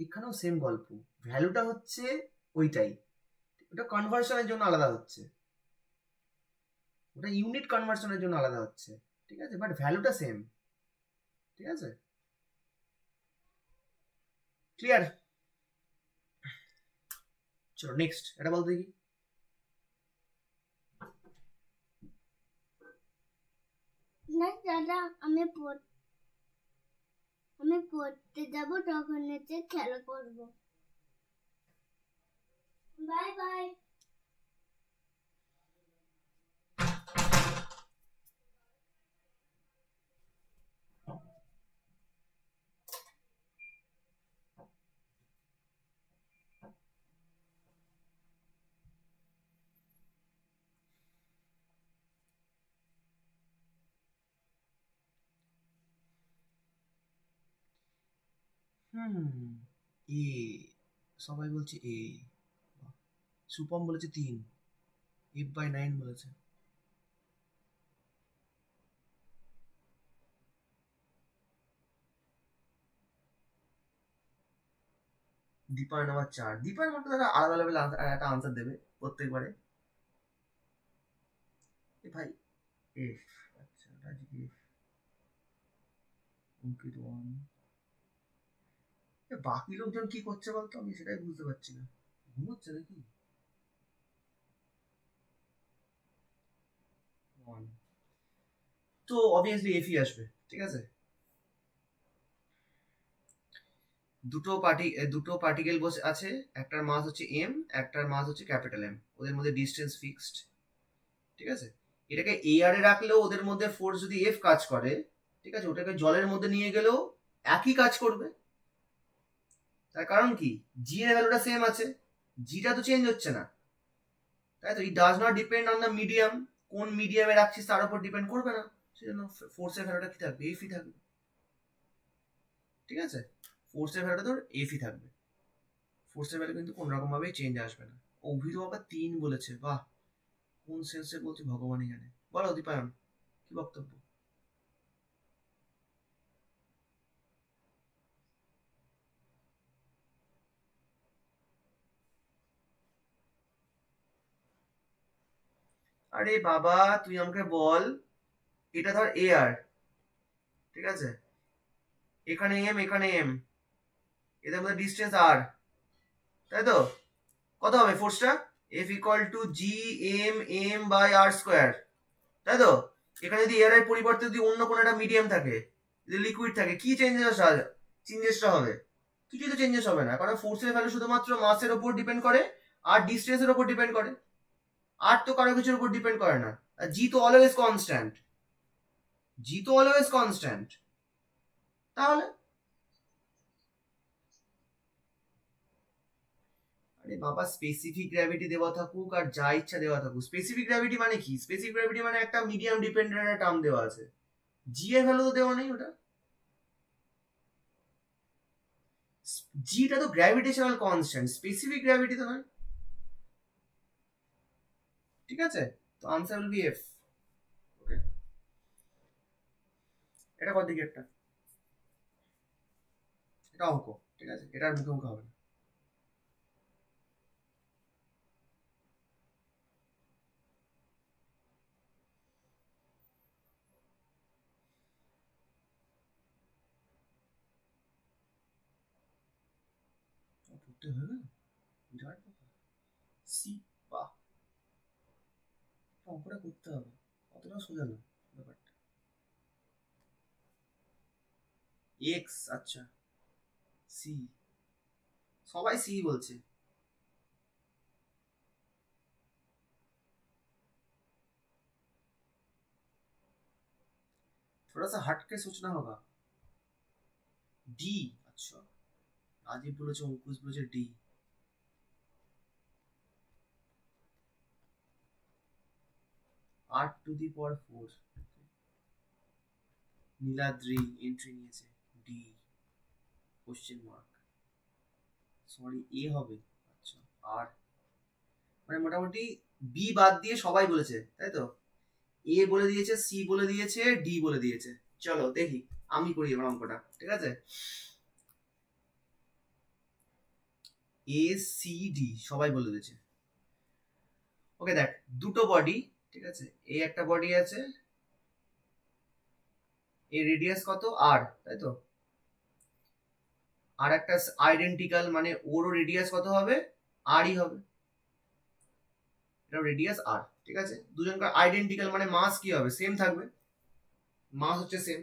এখানেও সেম গল্প, ভ্যালুটা হচ্ছে ওইটাই, ওটা কনভার্সনের জন্য আলাদা হচ্ছে, ওটা ইউনিট কনভার্সনের জন্য আলাদা হচ্ছে, ঠিক আছে? বাট ভ্যালুটা সেম, ঠিক আছে? ক্লিয়ার? চলো নেক্সট, এটা বলতে দেখি। না দাদা, আমি পড়তে যাব, তখন হচ্ছে খেলা করব। Bye bye. এ সবাই বলছে এ, সুপম বলেছে 3, F/9 বলেছে। দীপায়ন আবার 4। দীপায়ন মতো তারা আলাদা লেভেল একটা আনসার দেবে প্রত্যেকবারে। এ ভাই এফ, আচ্ছা রাজীব এফ, অঙ্কিত 1। বাকি লোকজন কি করছে বলতো, আমি সেটাই বুঝতে পারছি না। ঘুমোচ্ছে নাকি? 1 তো অবভিয়াসলি এফই আসবে, ঠিক আছে। দুটো পার্টিকেল বসে আছে, একটার মাস হচ্ছে এম, একটার মাস হচ্ছে ক্যাপিটাল এম, ওদের মধ্যে ডিস্টেন্স ফিক্সড, ঠিক আছে। এটাকে এআর এ রাখলেও ওদের মধ্যে ফোর্স যদি এফ কাজ করে, ঠিক আছে, ওটাকে জলের মধ্যে নিয়ে গেলেও একই কাজ করবে। তার কারণ কি, জি এর ভ্যালুটা সেম আছে, জিটা তো চেঞ্জ হচ্ছে না, তাই তো। It does not depend on the medium, কোন মিডিয়ামে রাখছিস তার উপর ডিপেন্ড করবে না, সেজন্য ফোর্সের ভ্যালুটা কি থাকবে, এফই থাকবে, ঠিক আছে। ফোর্সের ভ্যালুটা তোর এফই থাকবে, ফোর্সের ভ্যালু কিন্তু কোন রকম ভাবে চেঞ্জ আসবে না। অভিত আবার 3 বলেছে, বাহ, কোন সেন্সে বলছে ভগবানই জানে। বলো দীপায়ন, কি বক্তব্য? আরে বাবা তুই আমাকে বল, এটা ধর এ আর, ঠিক আছে, এখানে এম এখানে এম, এদের মধ্যে ডিস্টেন্স আর, তাই তো। কত হবে ফোর্সটা? F equal to G M M by R square, তাই তো। এখানে যদি এর পরিবর্তে যদি অন্য কোনো একটা মিডিয়াম থাকে, যদি লিকুইড থাকে, কি চেঞ্জেসটা হবে? কিছুই তো চেঞ্জেস হবে না, কারণ ফোর্সের ভ্যালু শুধুমাত্র মাসের উপর ডিপেন্ড করে আর ডিস্টেন্সের উপর ডিপেন্ড করে, আর তো কারো কিছুর উপর ডিপেন্ড করে না। আর জি তো অলওয়েজ কনস্ট্যান্ট, জি তো অলওয়েজ কনস্ট্যান্ট, তাহলে আরে বাবা স্পেসিফিক গ্র্যাভিটি দেওয়া থাকুক আর যা ইচ্ছা দেওয়া থাকুক, স্পেসিফিক গ্র্যাভিটি মানে কি? স্পেসিফিক গ্র্যাভিটি মানে একটা মিডিয়াম ডিপেন্ডেন্ট একটা টার্ম দেওয়া আছে, জি এর ভ্যালু তো দেওয়া নেই, ওটা জিটা তো গ্র্যাভিটেশনাল কনস্ট্যান্ট, স্পেসিফিক গ্র্যাভিটি তো নয়, ঠিক আছে। তো আনসার উইল বি এফ। ওকে, এটা কত দিকে একটা, এটা অঙ্ক, ঠিক আছে, এটার মুখে মুখে হবে না। পড়তে হবে না, বিরাট ব্যাপার। সি, বাহ, অঙ্কটা করতে হবে, অতটা সোজা না ব্যাপারটা। এক্স, আচ্ছা সি, সবাই সি বলছে। थोड़ा सा हट के सोचना होगा। डी, अच्छा রাজীব বলেছে, অঙ্কুশ বলেছে ডি। আট two the power 4, Niladri entry নিয়েছে ডি, কোশ্চেন মার্ক, সরি এ হবে, আচ্ছা আর, মানে মোটামুটি বি বাদ দিয়ে সবাই বলেছে, তাই তো। এ বলে দিয়েছে, সি বলে দিয়েছে, ডি বলে দিয়েছে। চলো দেখি, আমি করি এবার অঙ্কটা, ঠিক আছে। এ সি ডি সবাই বলে দিয়েছে। ওকে দেখ, দুটো বডি, ঠিক আছে, এই একটা বডি আছে, এর রেডিয়াস কত আর, তাই তো। আর একটা আইডেন্টিক্যাল, মানে ওরও রেডিয়াস কত হবে, আরই হবে, এটা রেডিয়াস আর, ঠিক আছে। দুজনকার আইডেন্টিক্যাল মানে মাস কি হবে, সেম থাকবে, মাস হচ্ছে সেম,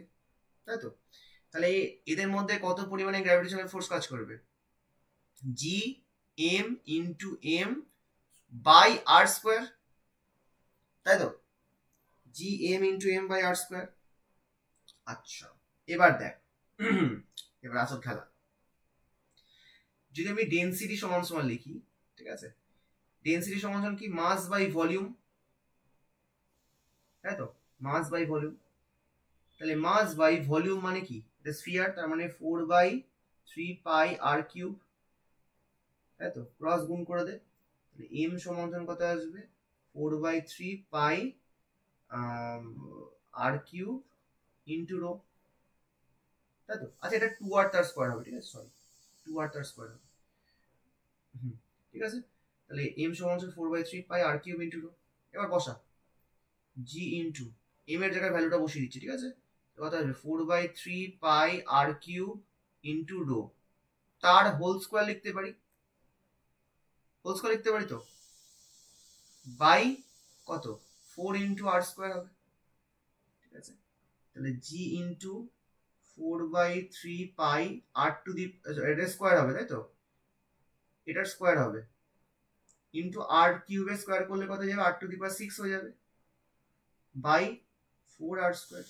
তাই তো। তাহলে এদের মধ্যে কত পরিমাণে গ্র্যাভিটেশনাল ফোর্স কাজ করবে, G M into M by R square, তাই তো, G M into M by R square. আচ্ছা এবার দেখ, এবার আসল খেলা। যদি আমি ডেনসিটি সমান সমান লিখি, ঠিক আছে, ডেনসিটি সমান সমান কি, মাস বাই ভলিউম, তাই তো, মাস বাই ভলিউম। তাহলে মাস বাই ভলিউম মানে কি, এটা স্ফিয়ার, তার মানে 4/3 পাই আর কিউব, তাই তো, ক্রস গুণ করে দে, তাহলে এম সমান সমান কত আসবে, 4/3 pi R cube into rho, তাই তো। আচ্ছা এটা 2r তার স্কোয়ার হবে, ঠিক আছে, সরি 2r তার স্কোয়ার হবে, ঠিক আছে। তাহলে এম সমান 4/3 pi R cube into rho. এবার বসা জি ইন্টু এম এর জায়গায় ভ্যালুটা বসিয়ে দিচ্ছি, ঠিক আছে। কত আসবে, 4/3 pi R cube into rho, তার হোল স্কোয়ার লিখতে পারি, হোল স্কোয়ার লিখতে পারি তো, বাই কত, 4 ইন্টু আর স্কোয়ার হবে, ঠিক আছে। তাহলে জি ইন্টু 4/3 পাই আর টু দি, এটা স্কোয়ার হবে, তাই তো, এটার স্কোয়ার হবে, ইন্টু আর কিউবের স্কোয়ার করলে কত যাবে, আর টু দি পাওয়ার 6 হয়ে যাবে, বাই 4 আর স্কোয়ার,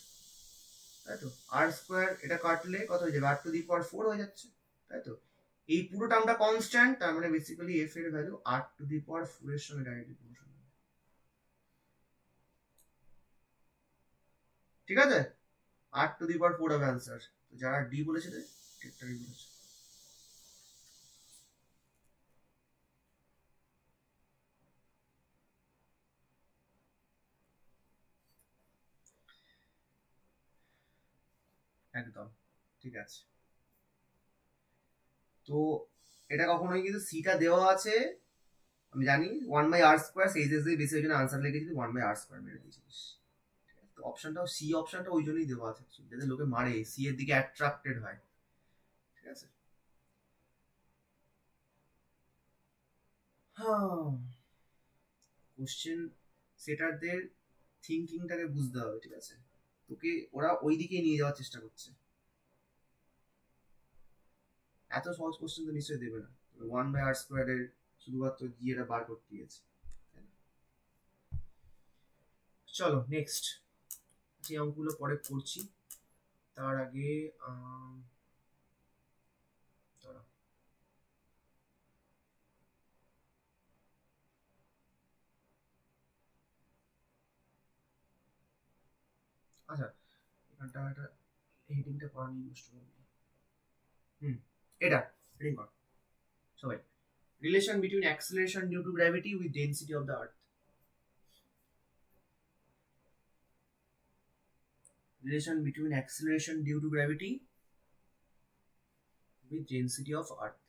তাই তো। আর স্কোয়ার এটা কাটলে কত হয়ে যাবে, আর টু দি পাওয়ার 4 হয়ে যাচ্ছে, তাই তো। এই পুরো টার্মটা কনস্ট্যান্ট, তার মানে বেসিক্যালি এফ এর ভ্যালু আর টু দি পাওয়ার 4 এর সঙ্গে ডাইরেক্টলি প্রপোর্শনাল, ঠিক আছে। আর টু দি পাওয়ার 4 হবে অ্যান্সার। তো যারা ডি বলেছে ঠিকঠাকই বলেছে। একদম ঠিক আছে। তো এটা কখনোই কিন্তু সিটা দেওয়া আছে, আমি জানি 1/r², সেই বেশি ওই জন্য আনসার লিখেছি 1/r² মেরে দিয়েছিস। তো অপশনটাও সি, অপশনটা ওই জন্যই দেওয়া আছে যাতে লোকে মারে, সি এর দিকে অ্যাট্রাক্টেড হয়, ঠিক আছে। কোশ্চেন সেটারদের থিঙ্কিংটাকে বুঝতে হবে, ঠিক আছে। তোকে ওরা ওই দিকে নিয়ে যাওয়ার চেষ্টা করছে, এত সহজ কোশ্চেন তো নিশ্চয়ই দেবে না। 1/r² এর শুধুমাত্র জি এটা বার করতে গিয়েছে। চলো নেক্সট, যে অঙ্কগুলো পরে করছি তার আগে দাঁড়াও। আচ্ছা এখানটা একটা হেডিংটা করা নিয়ে নষ্ট করবো, এটা হেডিং কর সবাই, relation between acceleration due to gravity with density of the earth. Relation between acceleration due to gravity with density of earth.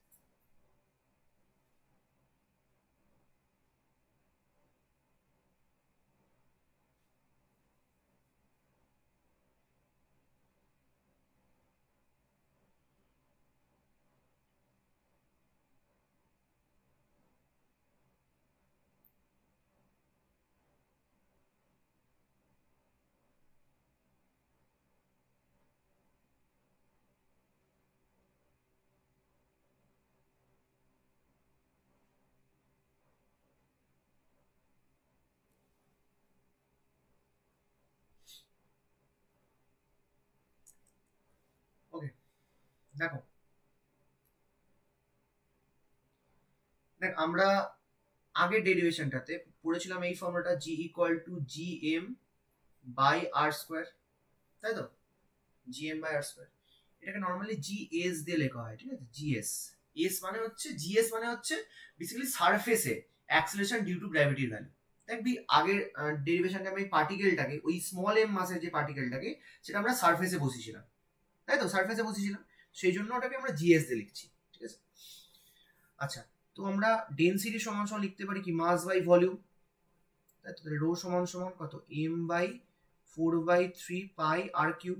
Okay দেখো, দেখ আমরা আগের ডেরিভেশনটাতে পড়েছিলাম এই ফর্মুলাটা, G equal to G M by R square, তাই তো, G M by R square. এটাকে নর্মালি জি এস দিয়ে লেখা হয়, ঠিক আছে, জিএস। এস মানে হচ্ছে, জিএস মানে হচ্ছে বেসিক্যালি সারফেসে অ্যাক্সেলারেশন ডিউ টু গ্র্যাভিটির ভ্যালু। দেখবি আগের ডেরিভেশনটা আমি পার্টিকেলটাকে, ওই স্মল এম মাসের যে পার্টিকেলটাকে, সেটা আমরা সারফেসে বসিয়েছিলাম, তাই তো, সারফেসে বসিয়েছিলাম, সেই জন্য ওটাকে আমরা জিএস দিয়ে লিখছি, ঠিক আছে। আচ্ছা তো আমরা ডেনসিটি সমান সমান লিখতে পারি কি, মাস বাই ভলিউম, তাই তো। রো সমান সমান কত, M by 4/3 pi R cube,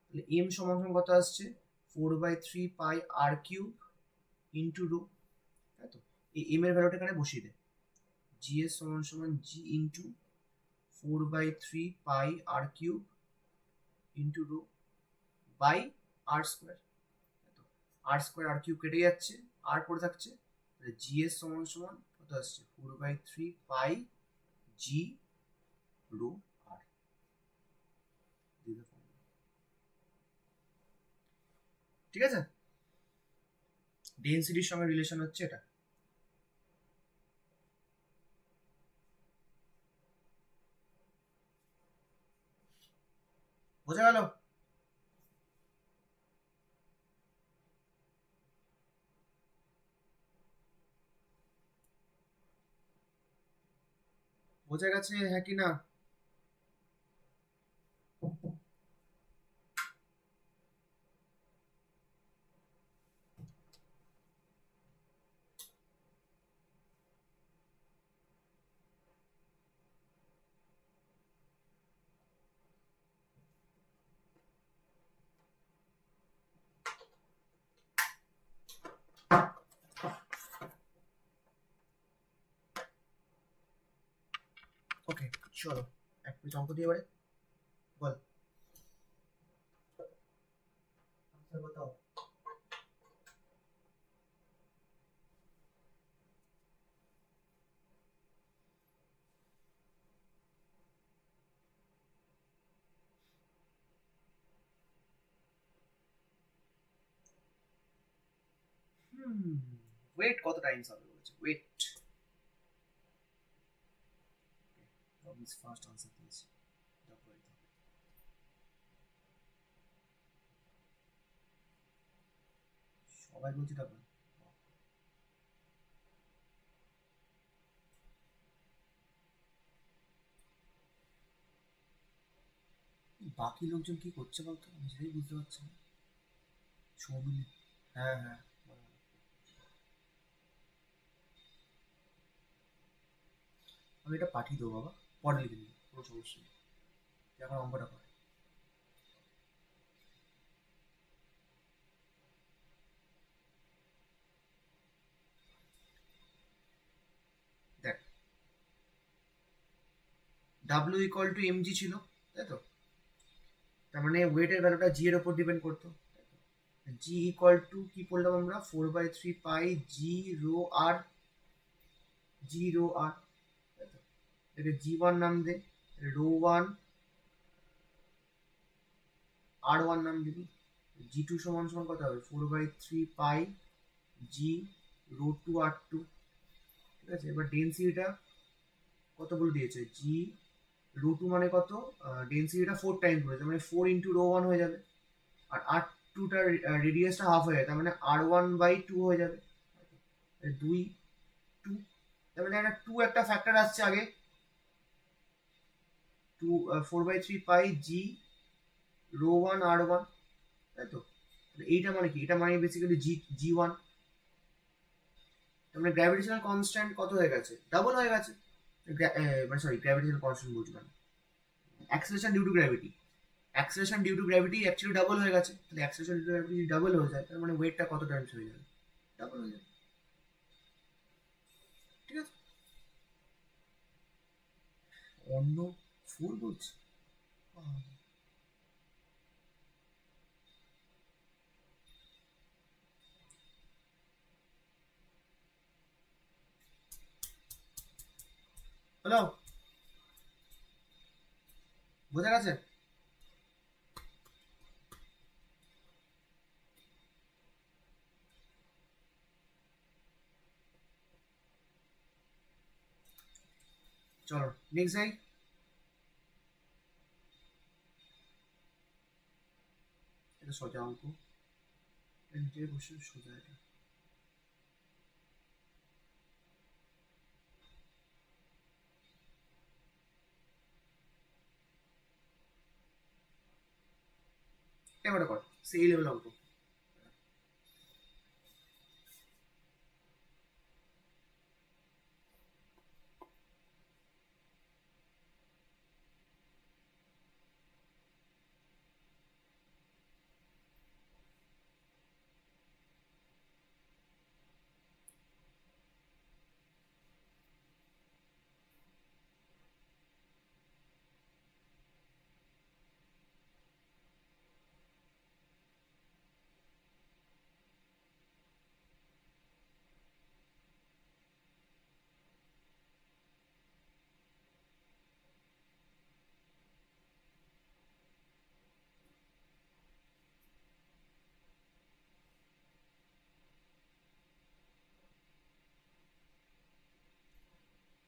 তাহলে এম সমান সমান কত আসছে, 4/3 pi R cube into rho, তাই তো। এই এম এর ভ্যালুটা এখানে বসিয়ে দে, জিএস সমান সমান G into 4/3 pi R cube into rho by R square, R square R cube কেটে যাচ্ছে, আর পড়ে থাকছে, জিএস সমান সমান কত, কত আসছে 4/3 পাই জি রো আর। ঠিক আছে, ডেনসিটির সঙ্গে রিলেশন হচ্ছে এটা। বোঝা গেল? বোঝা গেছে হ্যাঁ কি না? ওকে, চলো এক মিনিট অঙ্ক দিয়ে এবারে বল। আনসার बताओ। ওয়েট কত টাইমস হবে বলছে, ওয়েট রবিস ফার্স্ট আনসার দিয়েছে। সবাই বলছে ডাবল। বাকি লোকজন কি করছে বলতো, আমি সেটাই বুঝতে পারছি না। সৌমিল, হ্যাঁ হ্যাঁ আমি এটা পাঠিয়ে দেবো বাবা, পরে লিখে দিবি, কোনো সমস্যা নেই, এখন অঙ্কটা কর। দেখ W equal to M G ছিল, তাই তো? তার মানে ওয়েটের ভ্যালুটা জি এর উপর ডিপেন্ড করতো। জি ইকুয়াল টু কি পড়লাম আমরা, 4/3 পাই জি রো আর, জি রো আর, তাই তো? এটাকে জি ওয়ান নাম দে, রো ওয়ান আর ওয়ান নাম দিবি, জি টু সমান সমান কত হবে 4/3 পাই জি রো টু আর টু। ঠিক আছে, এবার ডেন্সিটিটা কত বলে দিয়েছে, জি রো টু মানে কত, ডেন্সিটিটা 4 টাইম করে, তার মানে 4 ইন্টু রো ওয়ান হয়ে যাবে, আর আর টুটার রেডিয়াসটা হাফ হয়ে যাবে, তার মানে আর ওয়ান বাই টু হয়ে যাবে, 2 2, তার মানে একটা 2 একটা ফ্যাক্টর আসছে আগে, 2 4/3 পাই জি রো ওয়ান আর ওয়ান, তাই তো? এইটা মানে কি, এটা মানে বেসিক্যালি জি জি ওয়ান। তার মানে গ্র্যাভিটেশনাল কনস্ট্যান্ট কত হয়ে গেছে, ডাবল হয়ে গেছে। মানে সরি, গ্র্যাভিটেশনাল কনস্ট্যান্ট বলছি না, acceleration due to gravity, acceleration due to gravity actually double হয়ে গেছে। তাহলে acceleration due to gravity double হয়ে যায়, তার মানে ওয়েটটা কত টাইমস হয়ে যাবে, ডাবল হয়ে যাবে। ঠিক আছে, অন্য ফোর বলছি। হ্যালো, বোঝা গেছে? চলো নেক্সট যাই। এটা সোজা অঙ্ক, এর কোশ্চেন সোজা এটা। এবারে কর সেই লেভেল অঙ্ক।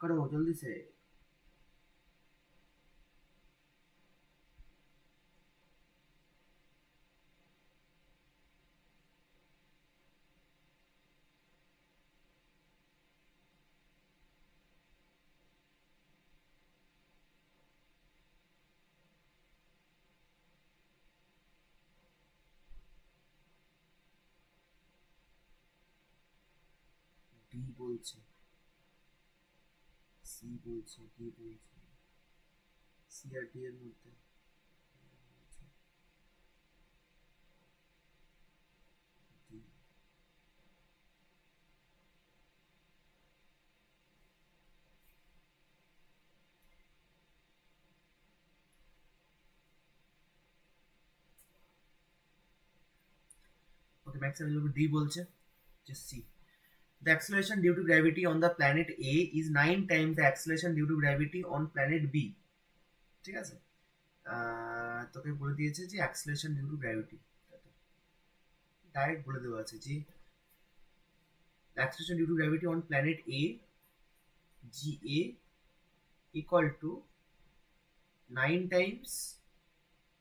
करो जल्दी से। ডি বলছে, সি বলছে, ডি বলছে, সি আর ডি এর মধ্যে ডি। ওকে ম্যাক্সিমাম লোক ডি বলছে, যে C. The acceleration due to gravity on the planet A is 9 times the acceleration due to gravity on planet B. ঠিক আছে, তোকে বলে দিয়েছে যে acceleration due to gravity, direct বলে দেওয়া আছে যে the acceleration due to gravity on planet A, GA, equal to 9 times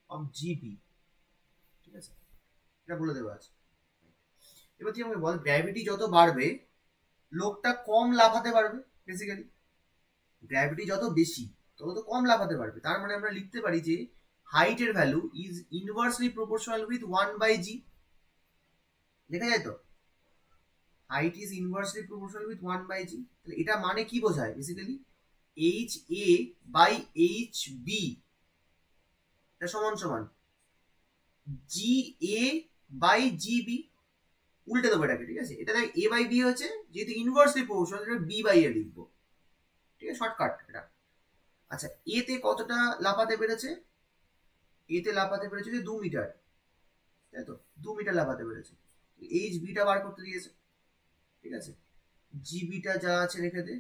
of GB। ঠিক আছে, এটা বলে দেওয়া আছে। এবার তুই আমাকে বল, গ্র্যাভিটি যত বাড়বে লোকটা কম লাফাতে পারবে। বেসিক্যালি গ্র্যাভিটি যত বেশি তত তো কম লাফাতে পারবে। তার মানে আমরা লিখতে পারি যে হাইটের value is inversely proportional with 1/g। লেখা যায় তো, height is inversely proportional with 1/g। তাহলে এটা মানে কি বোঝায়? বেসিক্যালি HA/HB এটা সমান সমান GA/GB। উল্টে দেবো এটাকে, ঠিক আছে? এটা দেখ A/B হচ্ছে, যেহেতু ইনভার্সলি প্রপোর্শনাল এটা B/A লিখবো, ঠিক আছে, শর্টকাট এটা। আচ্ছা, এতে কতটা লাফাতে পেরেছে? এতে লাফাতে পেরেছে যে 2 মিটার, তাই তো, 2 মিটার লাফাতে পেরেছে। HBটা বার করতে দিয়েছে, ঠিক আছে। GBটা যা আছে রেখে দে,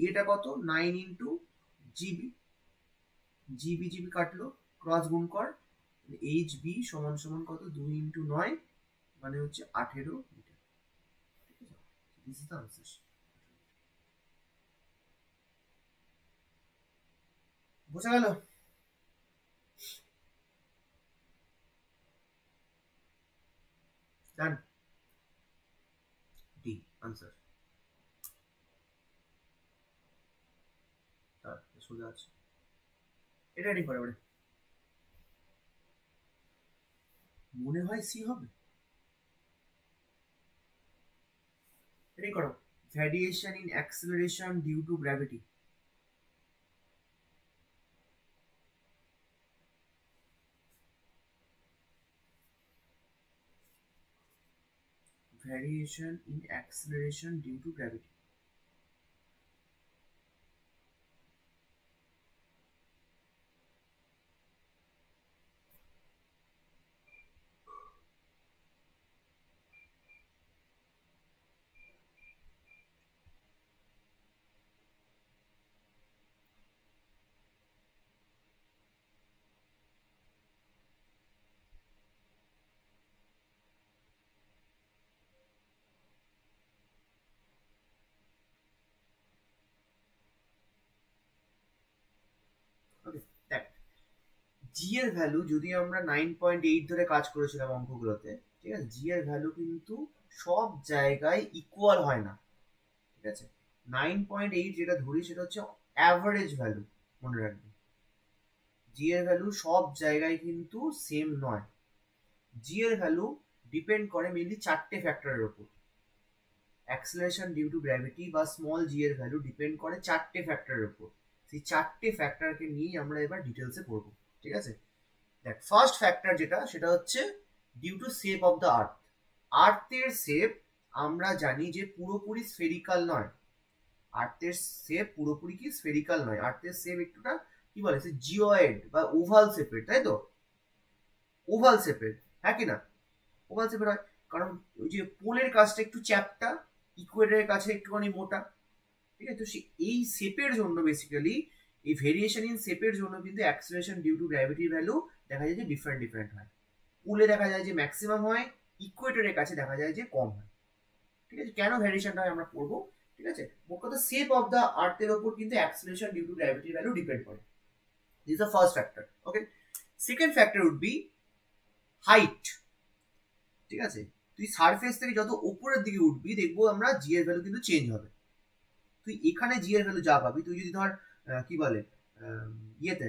এটা কত? 9 ইন্টু GB, GB কাটলো, ক্রস গুণ কর, HB সমান সমান কত? 2 ইন্টু 9 মানে হচ্ছে 18 মিটার। ঠিক আছে, দিস ইজ দ্য আনসার। বোঝা গেল? ডান, ডি আনসার। সোজা আছে, এটা রেডি করে এবারে। মনে হয় সি হবে। রেডি করো, variation in acceleration due to gravity. Variation in acceleration due to gravity. দেখ, জি এর ভ্যালু যদি আমরা 9.8 ধরে কাজ করেছিলাম অঙ্কগুলোতে, ঠিক আছে, জি এর ভ্যালু কিন্তু সব জায়গায় ইকুয়াল হয় না। ঠিক আছে, 9.8 যেটা ধরি সেটা হচ্ছে অ্যাভারেজ ভ্যালু, মনে রাখবে। জি এর ভ্যালু সব জায়গায় কিন্তু সেম নয়। জি এর ভ্যালু ডিপেন্ড করে মেনলি 4টে ফ্যাক্টরের উপর। অ্যাক্সেলারেশন ডিউ টু গ্র্যাভিটি বা স্মল জি এর ভ্যালু ডিপেন্ড করে 4টে ফ্যাক্টরের উপর। সেই 4টে ফ্যাক্টরকে নিয়েই আমরা এবার ডিটেলসে পড়বো। ঠিক আছে, দেখ, ফার্স্ট ফ্যাক্টর যেটা, সেটা হচ্ছে due to shape of the earth. আর্থের শেপ আমরা জানি যে পুরোপুরি স্ফেরিক্যাল নয়। আর্থের শেপ পুরোপুরি কি স্ফেরিক্যাল নয়, আর্থের শেপ একটুটা কি বলে, সে জিওয়েড বা ওভাল শেপের, তাই তো, ওভাল শেপের, হ্যাঁ কি না? ওভাল শেপের হয় কারণ ওই যে পোলের কাছটা একটু চ্যাপ্টা, ইকুয়েটরের কাছে একটুখানি মোটা। ঠিক আছে, তো এই শেপের জন্য বেসিক্যালি এই ভেরিয়েশন ইন শেপের জন্য কিন্তু অ্যাক্সেলারেশন ডিউ টু গ্র্যাভিটির ভ্যালু দেখা যায় যে ডিফারেন্ট হয়। পোলে দেখা যায় যে ম্যাক্সিমাম হয়, ইকুয়েটরের কাছে দেখা যায় যে কম হয়। ঠিক আছে, কেন ভ্যারিয়েশনটা হয় আমরা পড়বো। ঠিক আছে, মোট কথা শেপ অফ দ্য আর্থের ওপর কিন্তু acceleration due to gravity value depend করে। This the first factor. Okay, second factor would be height. ঠিক আছে, তুই সারফেস থেকে যত উপরের দিকে উঠবি দেখবো আমরা জি এর ভ্যালু কিন্তু চেঞ্জ হবে। তুই এখানে জি এর ভ্যালু যা পাবি, তুই যদি ধর কি বলে ইয়েতে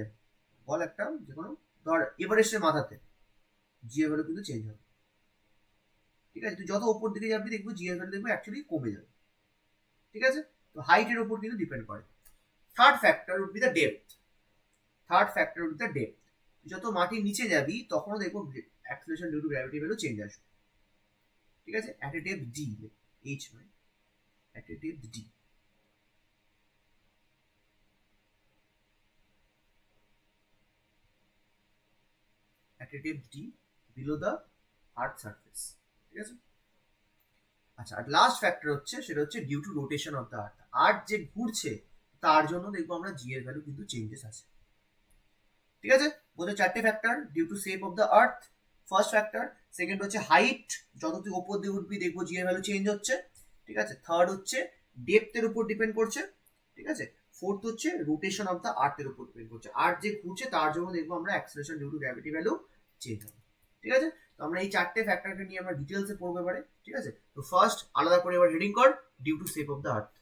বল একটা যে কোনো ধর এভারেস্টের মাথাতে জি এর ভ্যালু কিন্তু চেঞ্জ হবে। ঠিক আছে, তুই যত উপর দিকে যাবি দেখবো জি এর ভ্যালু দেখবো অ্যাকচুয়ালি কমে যাবে। ঠিক আছে, তো হাইটের উপর কিন্তু ডিপেন্ড করে। Third factor would be the depth. Third factor would the depth. যত মাটির নিচে যাবি তখনও দেখবো acceleration due to gravity value change আসবে। ঠিক আছে, at a depth D, H নয়, at a depth D. at a depth d below the earth surface। ঠিক আছে, আচ্ছা, আর লাস্ট ফ্যাক্টর হচ্ছে সেটা হচ্ছে due to rotation of the earth. Earth যে ঘুরছে তার জন্য দেখবো আমরা জি এর ভ্যালু কিন্তু চেঞ্জেস আছে। ঠিক আছে, বোঝো চারটে factor, due to shape of the earth first factor, second হচ্ছে হাইট, যত তুই ওপর দিয়ে উঠবি দেখবো জি এর ভ্যালু চেঞ্জ হচ্ছে। ঠিক আছে, থার্ড হচ্ছে ডেপথের উপর ডিপেন্ড করছে। ঠিক আছে, ফোর্থ হচ্ছে রোটেশন অফ দ্য আর্থের উপর ডিপেন্ড করছে। আর্থ যে ঘুরছে তার জন্য দেখবো আমরা acceleration due to gravity value change হবে। ঠিক আছে, তো আমরা এই চারটে ফ্যাক্টরকে নিয়ে আমরা ডিটেলসে পড়বো এবারে। ঠিক আছে, তো ফার্স্ট আলাদা করে এবার হেডিং কর due to shape of the earth.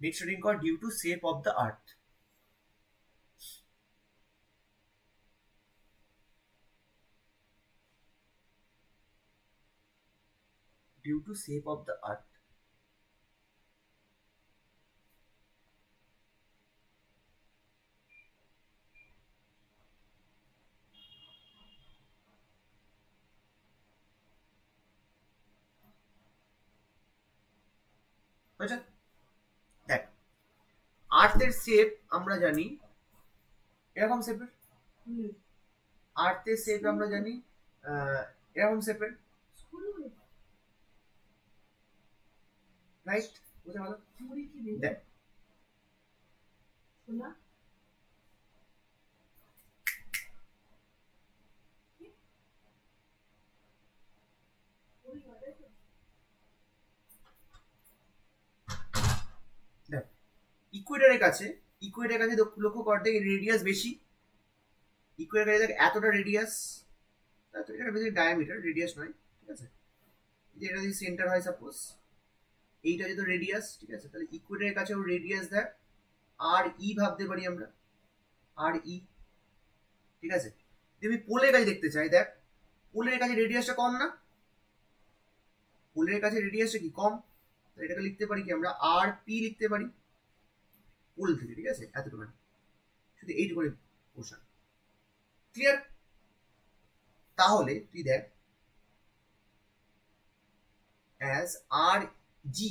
Next heading কর due to shape of the earth. Due to shape of the earth. বুঝছেন? দেখ, আর্থের শেপ আমরা জানি এরকম শেপের, আর্থের শেপ আমরা জানি এরকম শেপের, রাইট? বুঝতে ভালো। দেখ, দেখ ইকুয়েটারের কাছে, ইকুয়েটারের কাছে লক্ষ্য কর দেখ রেডিয়াস বেশি। ইকুয়েটারের কাছে দেখ এতটা রেডিয়াস, তো এটা বেশি ডায়ামিটার, রেডিয়াস নয়। ঠিক আছে, এটা যদি সেন্টার হয় সাপোজ, এইটা যদি রেডিয়াস, ঠিক আছে, তাহলে ইকুয়েটারের কাছে ওর রেডিয়াস দেখ আর ই ভাবতে পারি আমরা, আর ই। ঠিক আছে, যদি আমি পোলের কাছে দেখতে চাই, দেখ পোলের কাছে রেডিয়াসটা কম না, পোলের কাছে রেডিয়াসটা কি কম, তো এটাকে লিখতে পারি কি আমরা আর পি লিখতে পারি পোল থেকে। ঠিক আছে, এতটুকু শুধু এইটুকু পোর্শন, ক্লিয়ার? তাহলে তুই দেখ অ্যাজ আর জি,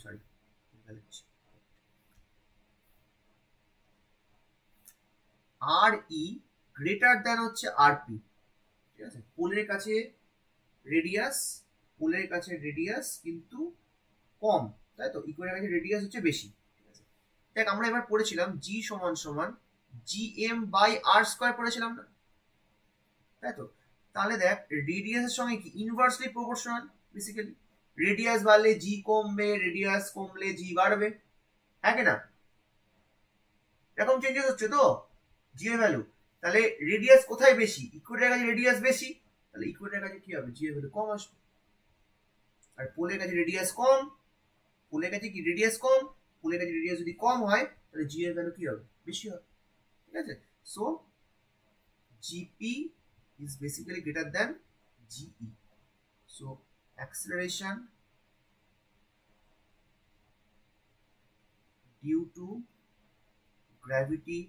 সরি আর ই গ্রেটার দ্যান হচ্ছে আর পি। ঠিক আছে, পোলের কাছে রেডিয়াস, পোলের কাছে রেডিয়াস কিন্তু কম, তাই তো, ইকুয়েটারের কাছে রেডিয়াস হচ্ছে বেশি। ঠিক আছে, দেখ আমরা এবার পড়েছিলাম জি সমান সমান G M by R square পড়েছিলাম না, তাই তো? তাহলে দেখ রেডিয়াসের সঙ্গে কি ইনভার্সলি প্রপোর্শনাল, বেসিক্যালি রেডিয়াস বাড়লে জি কমবে, রেডিয়াস কমলে জি বাড়বে, হ্যাঁ কি না? এরকম চেঞ্জেস হচ্ছে তো জি এর ভ্যালু। তাহলে রেডিয়াস কোথায় বেশি? ইকুয়েটারের কাছে রেডিয়াস বেশি, তাহলে ইকুয়েটারের কাছে কি হবে, জি এর ভ্যালু কম আসবে। আর পোলের কাছে রেডিয়াস কম, পোলের কাছে কি রেডিয়াস কম, পোলের কাছে রেডিয়াস যদি কম হয় তাহলে জি এর ভ্যালু কি হবে, বেশি হবে। ঠিক আছে, so GP is basically greater than GE. So acceleration due to gravity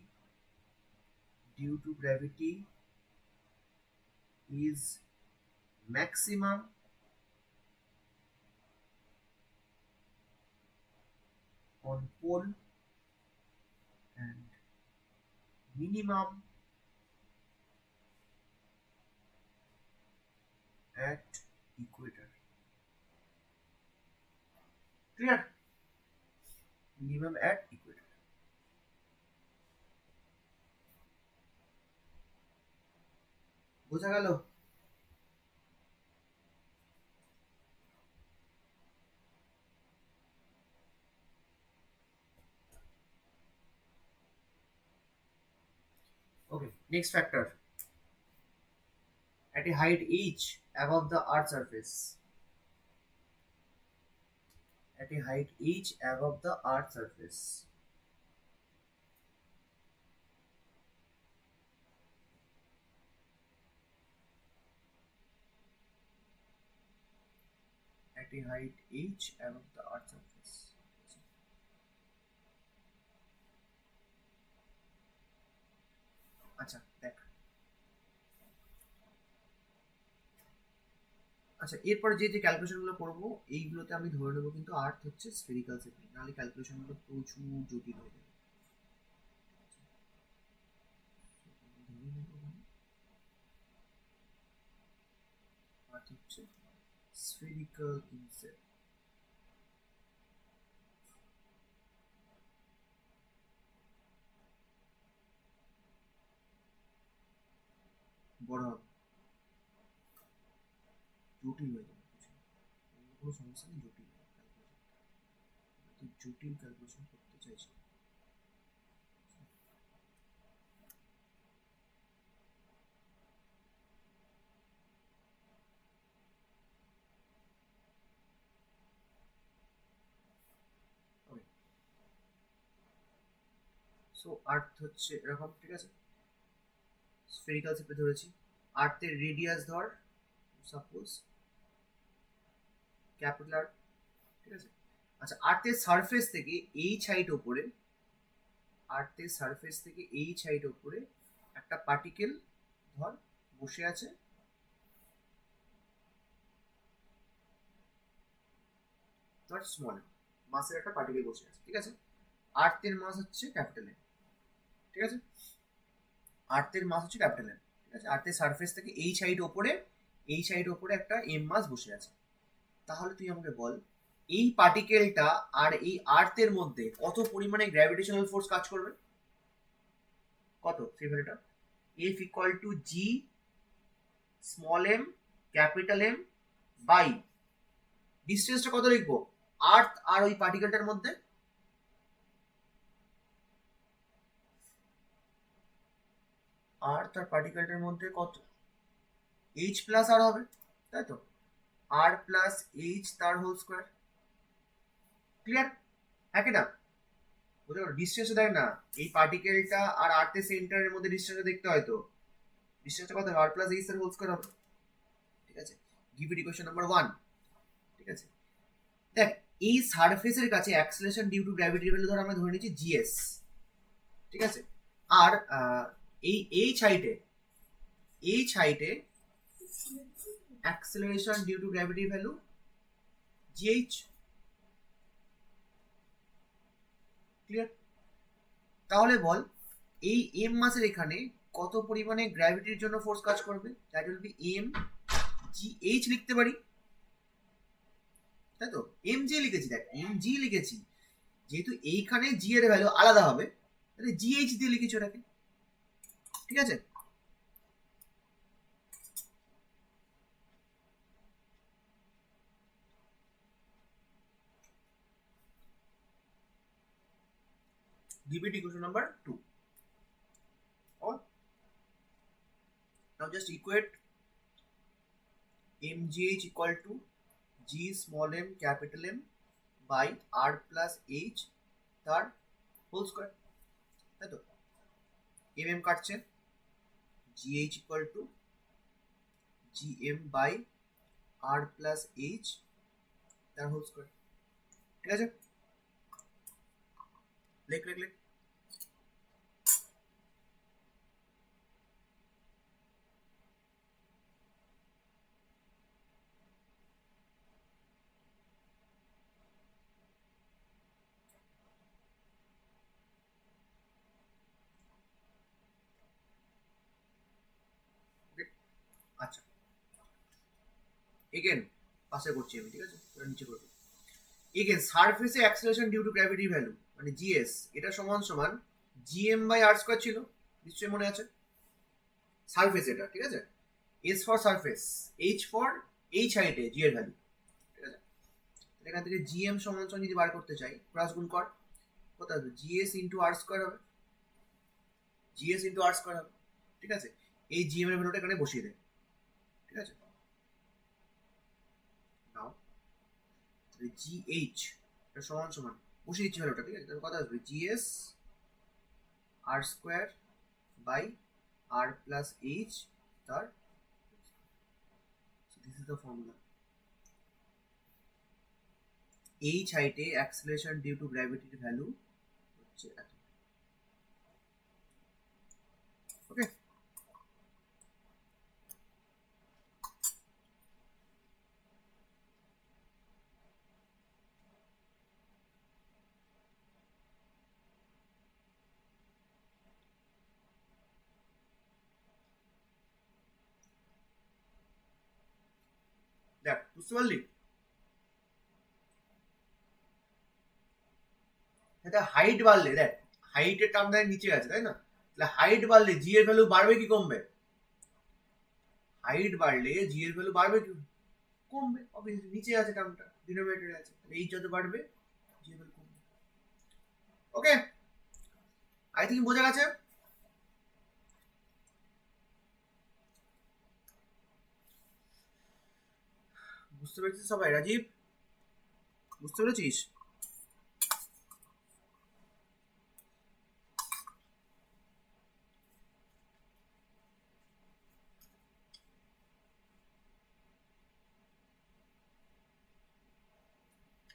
is maximum on pole and minimum at equator. Clear? Minimum at equator. বোঝা গেল? Next factor, at a height h above the earth surface, at a height h above the earth surface, at a height h above the earth surface. আচ্ছা দেখ, আচ্ছা এরপরে যে যে ক্যালকুলেশনগুলো করবো এইগুলোতে আমি ধরে নেবো কিন্তু আর্থ হচ্ছে স্ফেরিক্যাল শেপে, নাহলে ক্যালকুলেশনগুলো প্রচুর জটিল হয়ে যাবে। আর্থ হচ্ছে স্ফেরিক্যাল ইন শেপ। বড় হবে, জটিল হয়ে যাবে, কোনো সমস্যা নেই, জটিল ক্যালকুলেশন, জটিল ক্যালকুলেশন করতে চাইছি। সো আর্থ হচ্ছে এরকম, ঠিক আছে, স্ফেরিক্যাল শেপে ধরেছি। আর্থের রেডিয়াস ধর সাপোজ ক্যাপিটাল, ঠিক আছে। আচ্ছা আর্থের সারফেস থেকে এইচ হাইট ওপরে, আর্থের সারফেস থেকে এইচ হাইট ওপরে একটা পার্টিকেল ধর বসে আছে, ধর স্মল মাসের একটা পার্টিকেল বসে আছে, ঠিক আছে। আর্থের মাস হচ্ছে ক্যাপিটাল এম, ঠিক আছে, আর্থের মাস হচ্ছে ক্যাপিটাল এম, ঠিক আছে। আর্থের সারফেস থেকে এইচ হাইট ওপরে, এইচ হাইট ওপরে একটা এম মাস বসে আছে। তাহলে তুই আমাকে বল এই পার্টিকেলটা আর এই আর্থের মধ্যে কত পরিমাণে গ্র্যাভিটেশনাল ফোর্স কাজ করবে, কত সেই ভ্যালুটা, F equal to G small M capital M by ডিস্টেন্সটা কত লিখবো আর্থ আর ওই পার্টিকেলটার মধ্যে, আর্থ আর পার্টিকেলটার মধ্যে কত, এইচ প্লাস আর হবে, তাই তো, আর প্লাস এইচ তার হোল স্কোয়ার। ক্লিয়ার, হ্যাঁ কি না, বুঝতে পারো ডিস্টেন্স দেখ না, এই পার্টিকেলটা আর আর্থের সেন্টারের মধ্যে ডিস্টেন্সটা দেখতে হয়, তো ডিস্টেন্সটা কত, আর প্লাস এইচ এর হোল স্কোয়ার হবে, ঠিক আছে। গিভ ইট ইকুয়েশন নাম্বার 1, ঠিক আছে। দেখ এই সারফেসের কাছে acceleration due to gravity value ধর আমরা ধরে নিচ্ছি জিএস, ঠিক আছে। আর এই এইচ হাইটে acceleration due to gravity value GH. Clear, তাহলে বল এই এম মাসের এখানে কত পরিমাণে গ্র্যাভিটির জন্য ফোর্স কাজ করবে, that will be M G H লিখতে পারি, তাই তো। এম জি লিখেছি, দেখ এম জি লিখেছি, যেহেতু এইখানে জি এর ভ্যালু আলাদা হবে তাহলে জি এইচ দিয়ে লিখেছি ওটাকে, ঠিক আছে। Give it equation number 2. Or now just equate mgh equal to g small m capital M by r plus h তার হোল স্কয়ার, তাই তো। mm কাটছে, gh equal to gm by r plus h তার whole square, ঠিক আছে। লেখ লেখ লেখ, আচ্ছা এগেন পাশে করছি আমি, ঠিক আছে, ওটা নিচে করবো। এগেন সারফেসে acceleration due to gravity value মানে জিএস, এটা সমান সমান জিএম বাই আর স্কয়ার ছিল, নিশ্চয়ই মনে আছে। সারফেস এটা, ঠিক আছে, S for surface, H for H হাইটে জি এর ভ্যালু, ঠিক আছে। এখান থেকে জিএম সমান সমান যদি বার করতে চাই ক্রস গুণ কর, কত হবে, জিএস ইন্টু আর স্কয়ার হবে, জিএস ইন্টু আর স্কয়ার হবে, ঠিক আছে, এই জিএম এর ভ্যালুটা এখানে বসিয়ে দেয়, ঠিক আছে। নাও জিএইচ এটা সমান সমান বসিয়ে দিচ্ছি ভ্যালুটা, ঠিক আছে। তাহলে কথা আসবে GS R square by R plus H তার, this is the formula. H হাইটে অ্যাক্সেলারেশন ডিউ টু গ্র্যাভিটির ভ্যালু হচ্ছে এত, ওকে। দেখ বুঝতে পারলি, এটা হাইট বাড়লে, দেখ হাইটের টার্মটা নিচে আছে তাই না, তাহলে হাইট বাড়লে জি এর ভ্যালু বাড়বে কি কমবে? হাইট বাড়লে জি এর ভ্যালু বাড়বে কি কমবে? অবভিয়াসলি নিচে আছে টার্মটা, ডিনোমিনেটরে আছে, তাহলে এইচ যত বাড়বে জি এর ভ্যালু কমবে, ওকে। আই থিঙ্ক বোঝা গেছে। বুঝতে পেরেছিস সবাই? রাজীব বুঝতে পেরেছিস?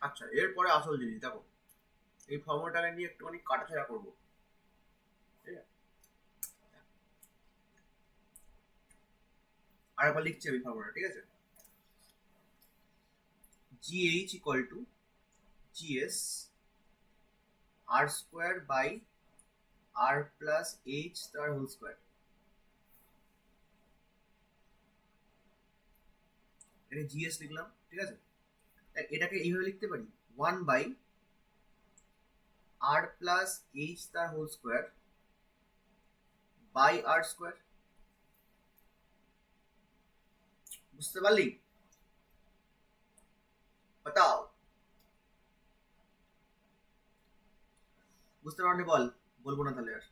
আচ্ছা, এরপরে আসল জিনিস দেখো, এই ফর্মুলাটাকে নিয়ে একটুখানি কাটাছেড়া করবো, ঠিক আছে। আরেকবার লিখছি আমি ফর্মুলা, ঠিক আছে। GH equal to GS R square by R plus H তার হোল স্কোয়ার। এটা GS লিখলাম, ঠিক আছে। এটাকে এইভাবে লিখতে পারি 1 বাই R plus H তার whole square by R square. বুঝতে পারলি? বাতাও, বুঝতে পারলি? বল, বলবো না তাহলে আর।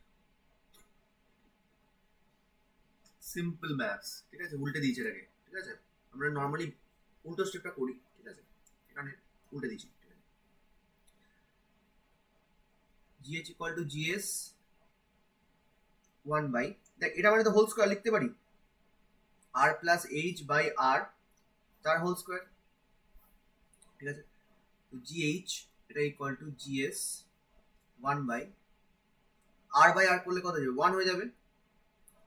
সিম্পল ম্যাথস, ঠিক আছে। উল্টে দিয়েছে এটাকে, ঠিক আছে। আমরা নর্মালি উল্টো স্টেপটা করি, ঠিক আছে, এখানে উল্টে দিচ্ছি, ঠিক আছে। GH equal to GS 1 by, দেখ এটা মানে তো হোল স্কোয়ার লিখতে পারি, R plus H by R তার হোল স্কোয়ার, ঠিক আছে। তো GH এটা equal to GS 1 by R by R করলে কত যাবে? 1 হয়ে যাবে,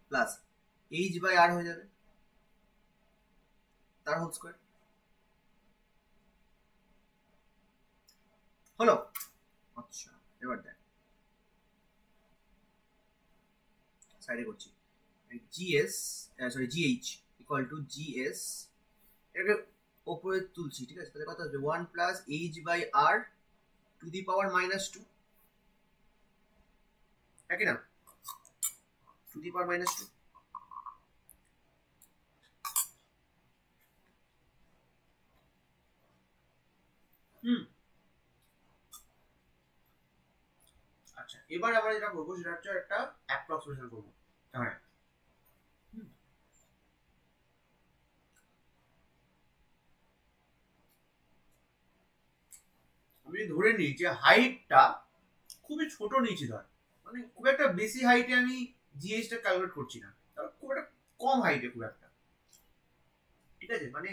প্লাস H বাই R হয়ে যাবে তার হোল স্কোয়ার, হলো? আচ্ছা, এবার দেখ সাইডে করছি, GS sorry GH equal to GS এটাকে ওপরে তুলছি, ঠিক আছে। তাহলে কত আসবে? 1 plus H by R to the power -2, একই না? টু দি পাওয়ার -2, আচ্ছা, এবার আমরা যেটা করবো সেটা হচ্ছে একটা অ্যাপ্রক্সিমেশন করবো, হ্যাঁ। আমি ধরে নিই যে হাইটটা খুবই ছোট নিয়েছি, ধর মানে খুব একটা বেশি হাইটে আমি জিএসটা ক্যালকুলেট করছি না, খুব একটা কম হাইটে, খুব একটা, ঠিক আছে। মানে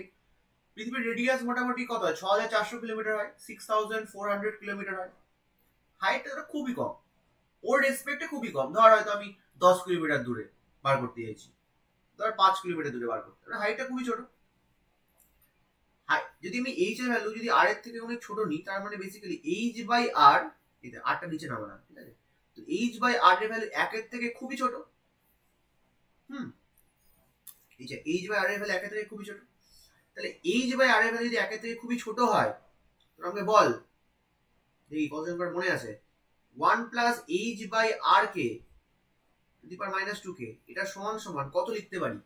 পৃথিবীর রেডিয়াস মোটামুটি কত হয়? 6400 কিলোমিটার হয়, 6400 কিলোমিটার হয়। হাইটটা খুবই কম, ওর রেসপেক্টে খুবই কম। ধর হয়তো আমি 10 কিলোমিটার দূরে বার করতে চাইছি, ধর 5 কিলোমিটার দূরে বার করতে, হাইটটা খুবই ছোট। যদি আমি এইচ এর ভ্যালু যদি আর এর থেকে অনেক ছোট নিই, তার মানে বেসিক্যালি এইচ বাই আর, আরটা নিচে নামালাম, ঠিক আছে। তো এইচ বাই আর এর ভ্যালু 1 এর থেকে খুবই ছোট, এই যে এইচ বাই আর এর ভ্যালু 1 এর থেকে খুবই ছোট। তাহলে এইচ বাই আর এর ভ্যালু যদি 1 এর থেকে খুবই ছোট হয়, তো আমাকে বল, দেখি কতজনকার মনে আছে, 1 প্লাস এইচ বাই আর কে টু দি পাওয়ার -2 কে, এটা সমান সমান কত লিখতে পারি?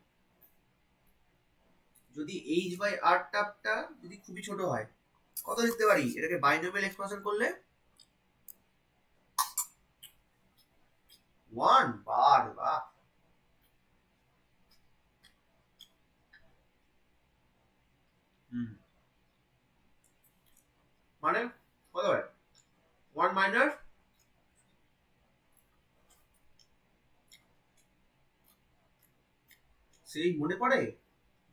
যদি এইচ বাই আর টাপটা যদি খুবই ছোট হয়, কত লিখতে পারি? এটাকে বাইনোমিয়াল এক্সপ্রেশন করলে 1 বার, বাহ, মানে কত হয় 1 মাইনাস সেই মনে পড়ে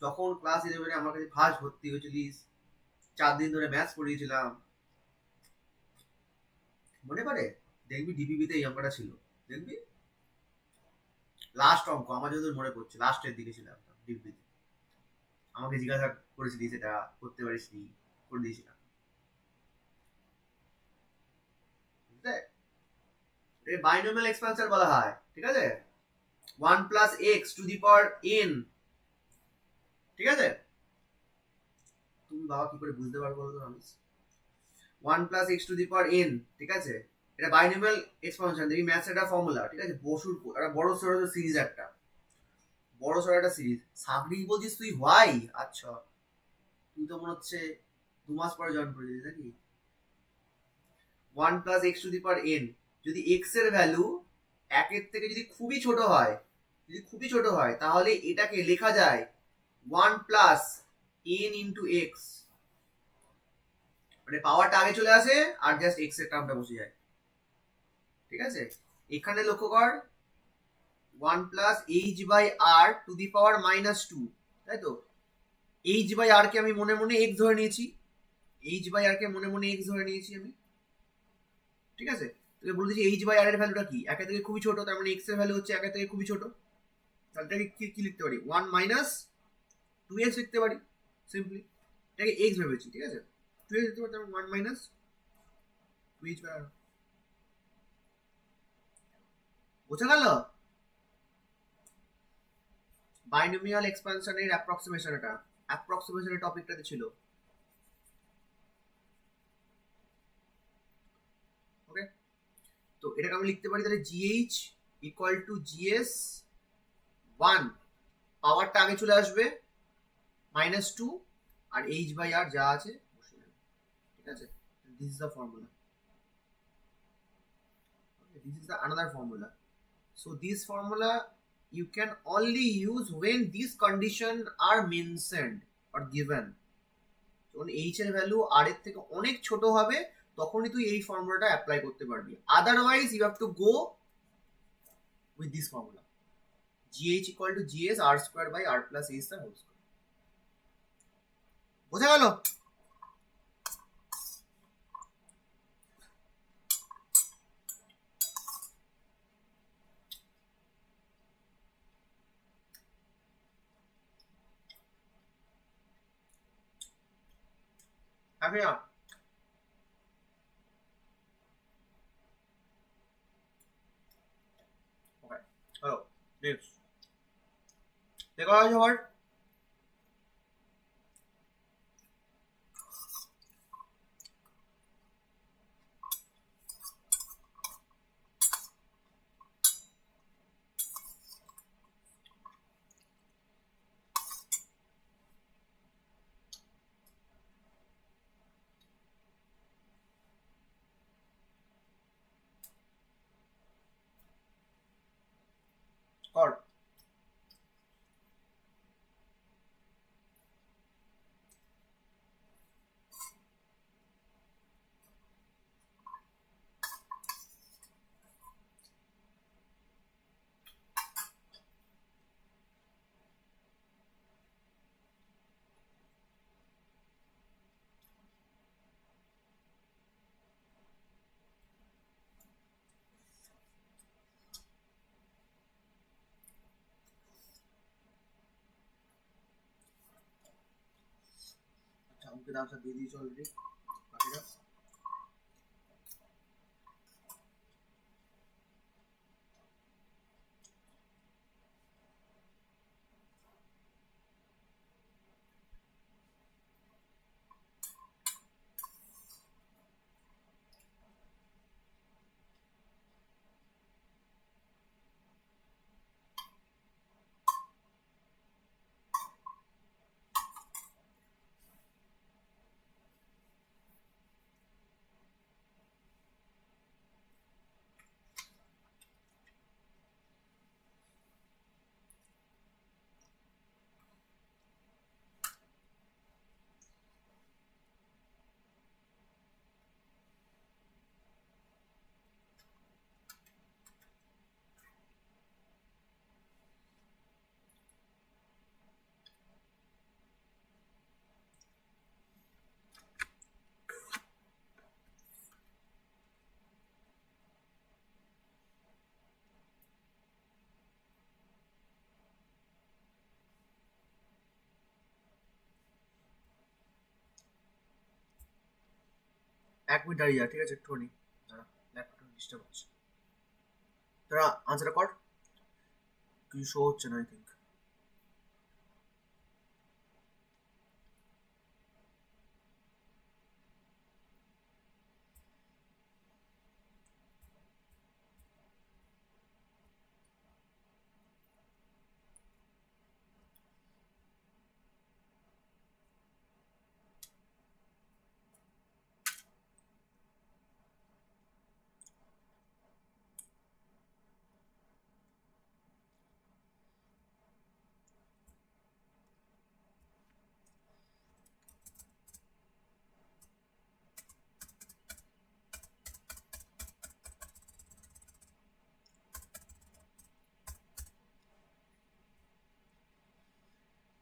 যখন ক্লাস 11 আমার কাছে ফার্স্ট ভর্তি হয়েছিলিস 4 দিন ধরে ম্যাথস পড়িয়েছিলাম মনে পড়ে দেখবি ডিপিবি তে এই অঙ্কটা ছিল দেখবি লাস্ট অঙ্ক আমার যতদূর মনে পড়ছে লাস্টের দিকে ছিল একদম ডিপিবি তে আমাকে জিজ্ঞাসা করেছিলি সেটা করতে পারিস নি করে দিয়েছিলাম বুঝলে এটাকে বাইনোমিয়াল এক্সপানশন বলা হয় ঠিক আছে 1 plus x two the power n ঠিক আছে তুমি বাবা কি করে বুঝতে পারবো বলো তো Ramesh 1 plus x two the power n ঠিক আছে এটা বাইনোমিয়াল এক্সপানশন দেখি ম্যাথস একটা ফর্মুলা ঠিক আছে বসুর একটা বড় সরো সিরিজ একটা বড় সরো একটা সিরিজ সাবরি বলছিস তুই হোয়াই আচ্ছা তুই তো মনে হচ্ছে 2 মাস পরে জয়েন করেছিস নাকি 1 plus x two the power n যদি x এর ভ্যালু 1 এর থেকে যদি খুবই ছোট হয় তাহলে এটাকে লেখা যায় 1 প্লাস n ইন্টু এক্স মানে পাওয়ারটা আগে চলে আসে আর জাস্ট এক্স এর টার্মটা বসে যায় ঠিক আছে এখানে লক্ষ্য কর 1 plus H by R to the power minus 2 তাই তো এইচ বাই আর কে আমি মনে মনে এক্স ধরে নিয়েছি আমি ঠিক আছে তোকে বলে দিচ্ছি এইচ বাই আর এর ভ্যালুটা কি একে থেকে খুবই ছোট তার মানে এক্স এর ভ্যালু হচ্ছে একে থেকে খুবই ছোট তাহলে এটাকে কি লিখতে পারি 1 মাইনাস 2x লিখতে পারি সিম্পলি এটাকে x ভেবেছি ঠিক আছে 2x লিখতে পারি তাহলে 1 মাইনাস 2h বাই r বোঝা গেল বাইনোমিয়াল এক্সপানশনের অ্যাপ্রক্সিমেশনের টপিকটাতে ছিল ওকে তো এটাকে আমি লিখতে পারি তাহলে gh ইকুয়াল টু gs 1 পাওয়ারটা আগে চলে আসবে মাইনাস 2 আর h বাই r যা আছে বসে যাবে ঠিক আছে this is the formula this is the another formula so this formula you can only use when these conditions are mentioned or given যখন h এর ভ্যালু r এর থেকে অনেক ছোট হবে তখনই তুই এই ফর্মুলাটা অ্যাপ্লাই করতে পারবি otherwise you have to go with this formula gh equal to gs r square by r plus h the whole square বোঝা গেল Happy now. Okay. Hello. Next. দেখো আবার কর আচ্ছা অঙ্কের আনসার দিয়ে দিয়েছি অলরেডি বাকিটা 1 মিনিট দাঁড়িয়ে যা, ঠিক আছে? একটুখানি দাঁড়া, ল্যাপটপ ডিস্টার্ব হচ্ছে। তোরা আনসারটা কর, কিছু শো হচ্ছে না আই থিঙ্ক।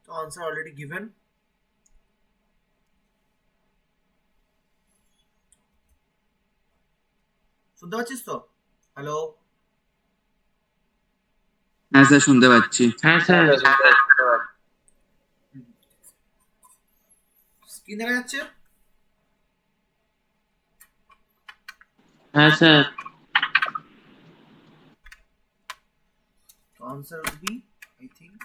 তো আনসার অলরেডি গিভেন। শুনতে পাচ্ছিস তো? হ্যালো, হ্যাঁ স্যার শুনতে পাচ্ছি। হ্যাঁ স্যার। স্ক্রিন দেখা যাচ্ছে? হ্যাঁ sir. Answer will B I think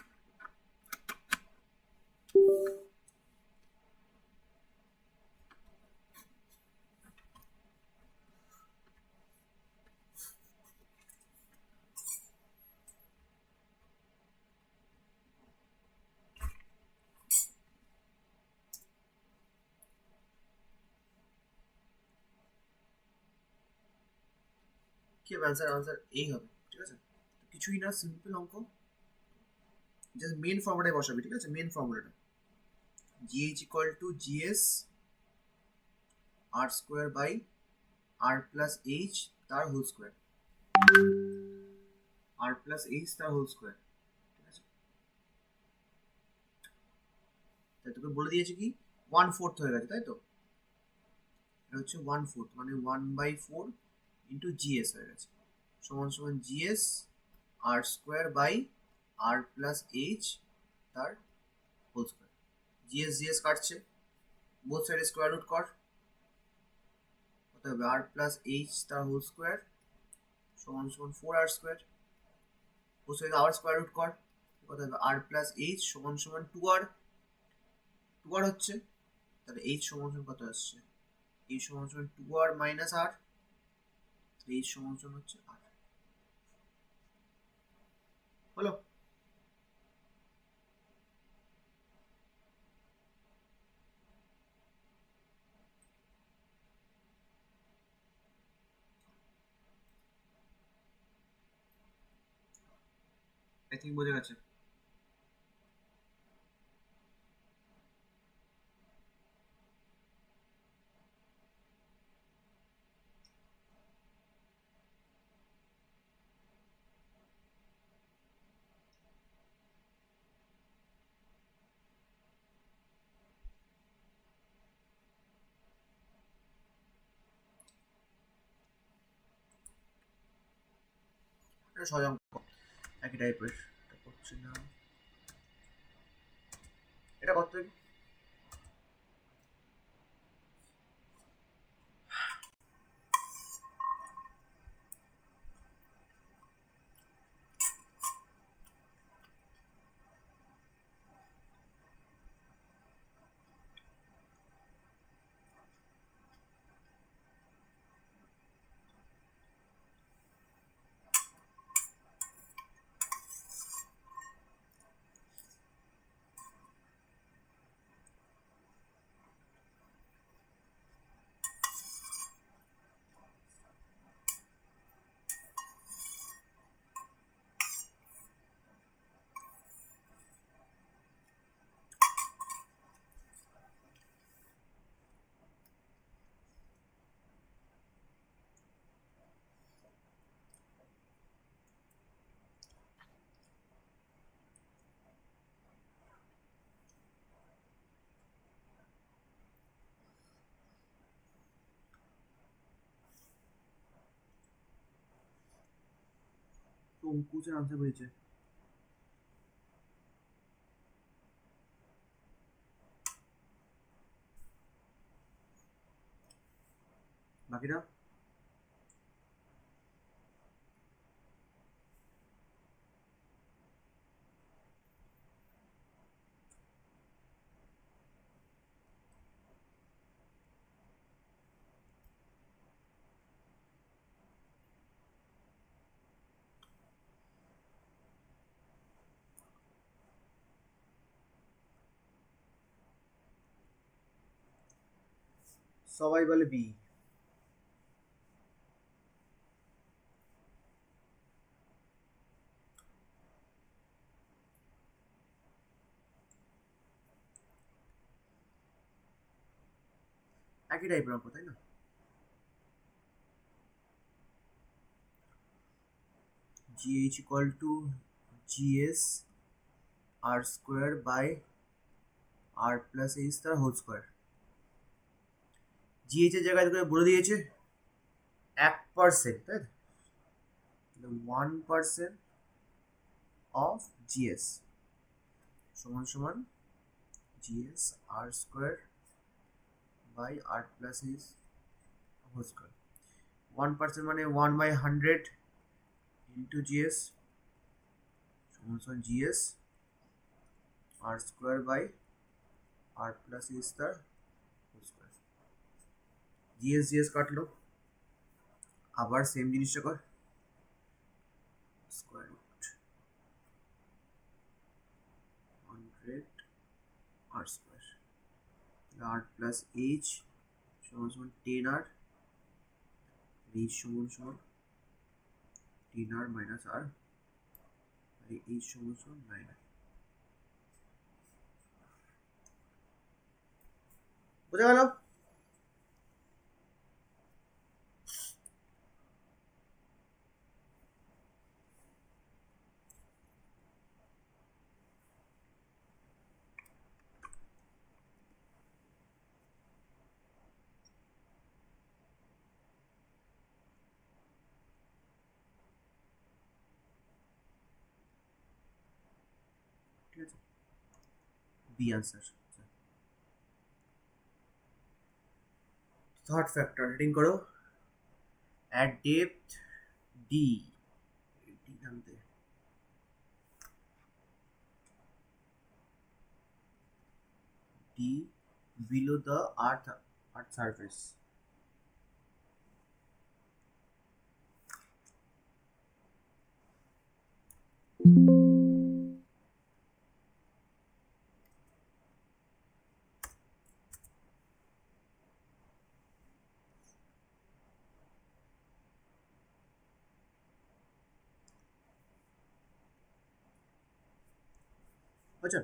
কি হবে আনসার? আনসার এই হবে, ঠিক আছে? তো কিছুই না, সিম্পল অঙ্ক, জাস্ট মেন ফর্মুলাটাই বসাবি, ঠিক আছে? মেন ফর্মুলাটা GH equal to GS R square by R plus H তার whole square, R plus H তার হোল স্কোয়ার, ঠিক আছে? তাই তোকে বলে দিয়েছে কি 1/4 হয়ে গেছে, তাই তো? এটা হচ্ছে 1/4 মানে 1/4 ইন্টু GS হয়ে গেছে, সমান সমান GS R square by R plus H তার হোল স্কোয়ার। GS কাটছে, বোথ সাইডে স্কোয়ার রুট কর, কত হবে? R প্লাস H তার হোল স্কোয়ার সমান সমান 4R স্কোয়ার, বোথ সাইডে আবার স্কোয়ার রুট কর, কত হবে? R প্লাস H সমান সমান 2R, 2R হচ্ছে, তাহলে H সমান সমান কত আসছে? H সমান সমান 2R মাইনাস R, H সমান সমান হচ্ছে R। হলো? আই থিঙ্ক বোঝা গেছে। এটা সহজ অঙ্ক, একই টাইপের। এটা করছি না, এটা কত? তো অঙ্কুশের আনসার পেয়েছে। বাকিটা সবাই বলে বি। একই টাইপের অঙ্ক তাই না? GH equal to GS R square by R plus H তার হোল স্কোয়ার। GH এর জায়গায় তোকে বলে দিয়েছে 1%, তাই তো 1% of GS সমান সমান GS R square by R plus H whole square. 1% মানে 1/100 into GS সমান সমান GS R square by R plus H তার হোল স্কোয়ার। GS কাটলো, আবার সেম জিনিসটা কর, square root 100 R square, R plus H সমান সমান 10R, H সমান সমান 10R মাইনাস R, H সমান সমান 9R। বোঝা গেল? ঠিক আছে, B answer. Third factor heading করো, at depth D নামতে D below the earth surface বুঝছো?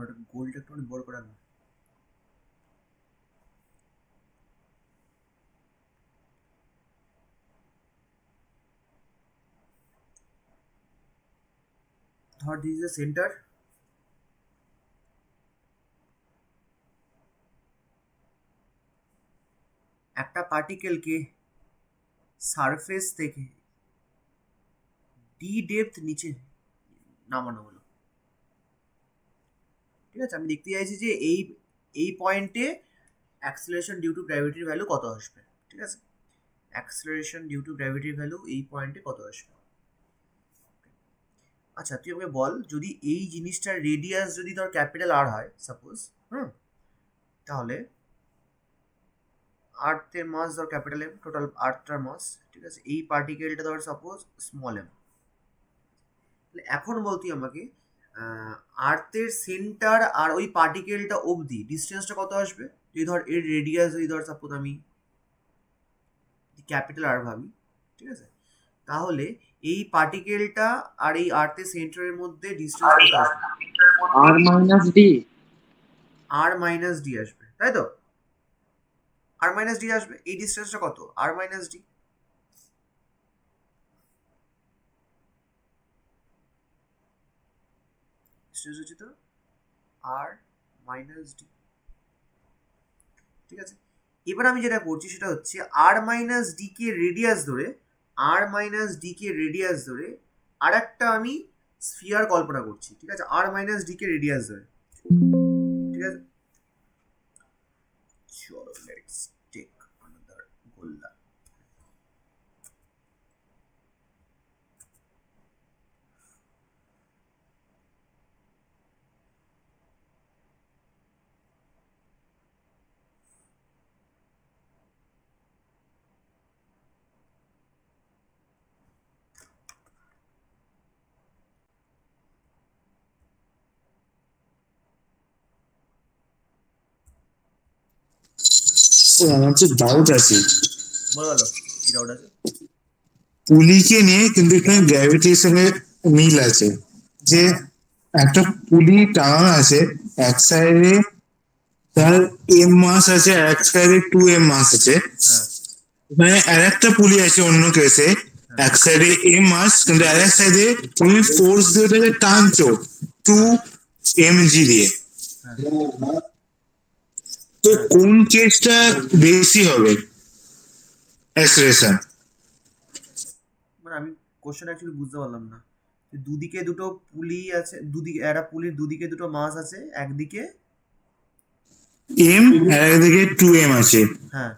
আর গোলটা একটু বড় করে আনো। ধর দিস ইজ দ্য সেন্টার, একটা পার্টিকেলকে সারফেস থেকে ডি ডেপথ নিচে নামানো হলো। ঠিক আছে, আমি দেখতে চাইছি যে এই পয়েন্টে অ্যাক্সেলারেশন ডিউ টু গ্র্যাভিটির ভ্যালু কত আসবে। ঠিক আছে, অ্যাক্সেলারেশন ডিউ টু গ্র্যাভিটির ভ্যালু এই পয়েন্টে কত আসবে। আচ্ছা তুই আমাকে বল, যদি এই জিনিসটার রেডিয়াস যদি ধর ক্যাপিটাল আর হয় সাপোজ, তাহলে আর্থের মাস ধর ক্যাপিটাল এম, টোটাল আর্থটার মাস, ঠিক আছে, এই পার্টিকেলটা ধর সাপোজ স্মল এম। এখন বলতি আমাকে আর্থের সেন্টার আর ওই পার্টিকেলটা অবধি ডিস্টেন্সটা কত আসবে। যদি ধর এর রেডিয়াস যদি ধর সাপোজ আমি ক্যাপিটাল আর ভাবি, ঠিক আছে, তাহলে এই পার্টিকেলটা আর এই আর্থের সেন্টারের মধ্যে ডিস্টেন্স কত আসবে? আর মাইনাস ডি। আর মাইনাস ডি আসবে, তাই তো? আর মাইনাস ডি আসবে। এই ডিস্টেন্সটা কত? আর মাইনাস ডি। ডিস্টেন্স হচ্ছে তো আর মাইনাস ডি, ঠিক আছে। এবার আমি যেটা করছি সেটা হচ্ছে আর মাইনাস ডি কে রেডিয়াস ধরে, আর মাইনাস ডি কে রেডিয়াস ধরে আর একটা আমি স্ফিয়ার কল্পনা করছি, ঠিক আছে, আর মাইনাস ডি কে রেডিয়াস ধরে, ঠিক আছে। চলো লেটস টেক আনাদার গোল্লা। আমার যে ডাউট আছে বলো বলো কি ডাউট আছে? পুলিকে নিয়ে, কিন্তু এখানে গ্র্যাভিটির সঙ্গে মিল আছে। যে একটা পুলি টাঙানো আছে, এক সাইডে তার এম মাস আছে, আর এক সাইডে 2m মাস আছে। হ্যাঁ মানে আর একটা পুলি আছে অন্য কেসে, এক সাইডে এম মাস, কিন্তু আর এক সাইডে তুমি ফোর্স দিয়ে ওটাকে টানছো 2mg দিয়ে। তো কোন কেসটা বেশি হবে অ্যাক্সেলারেশন? মানে আমি কোশ্চেন অ্যাকচুয়ালি বুঝতে পারলাম না। দুদিকে দুটো পুলি আছে, দুদিকে একটা পুলির দুদিকে দুটো মাস আছে, একদিকে এম আর একদিকে 2m আছে। হ্যাঁ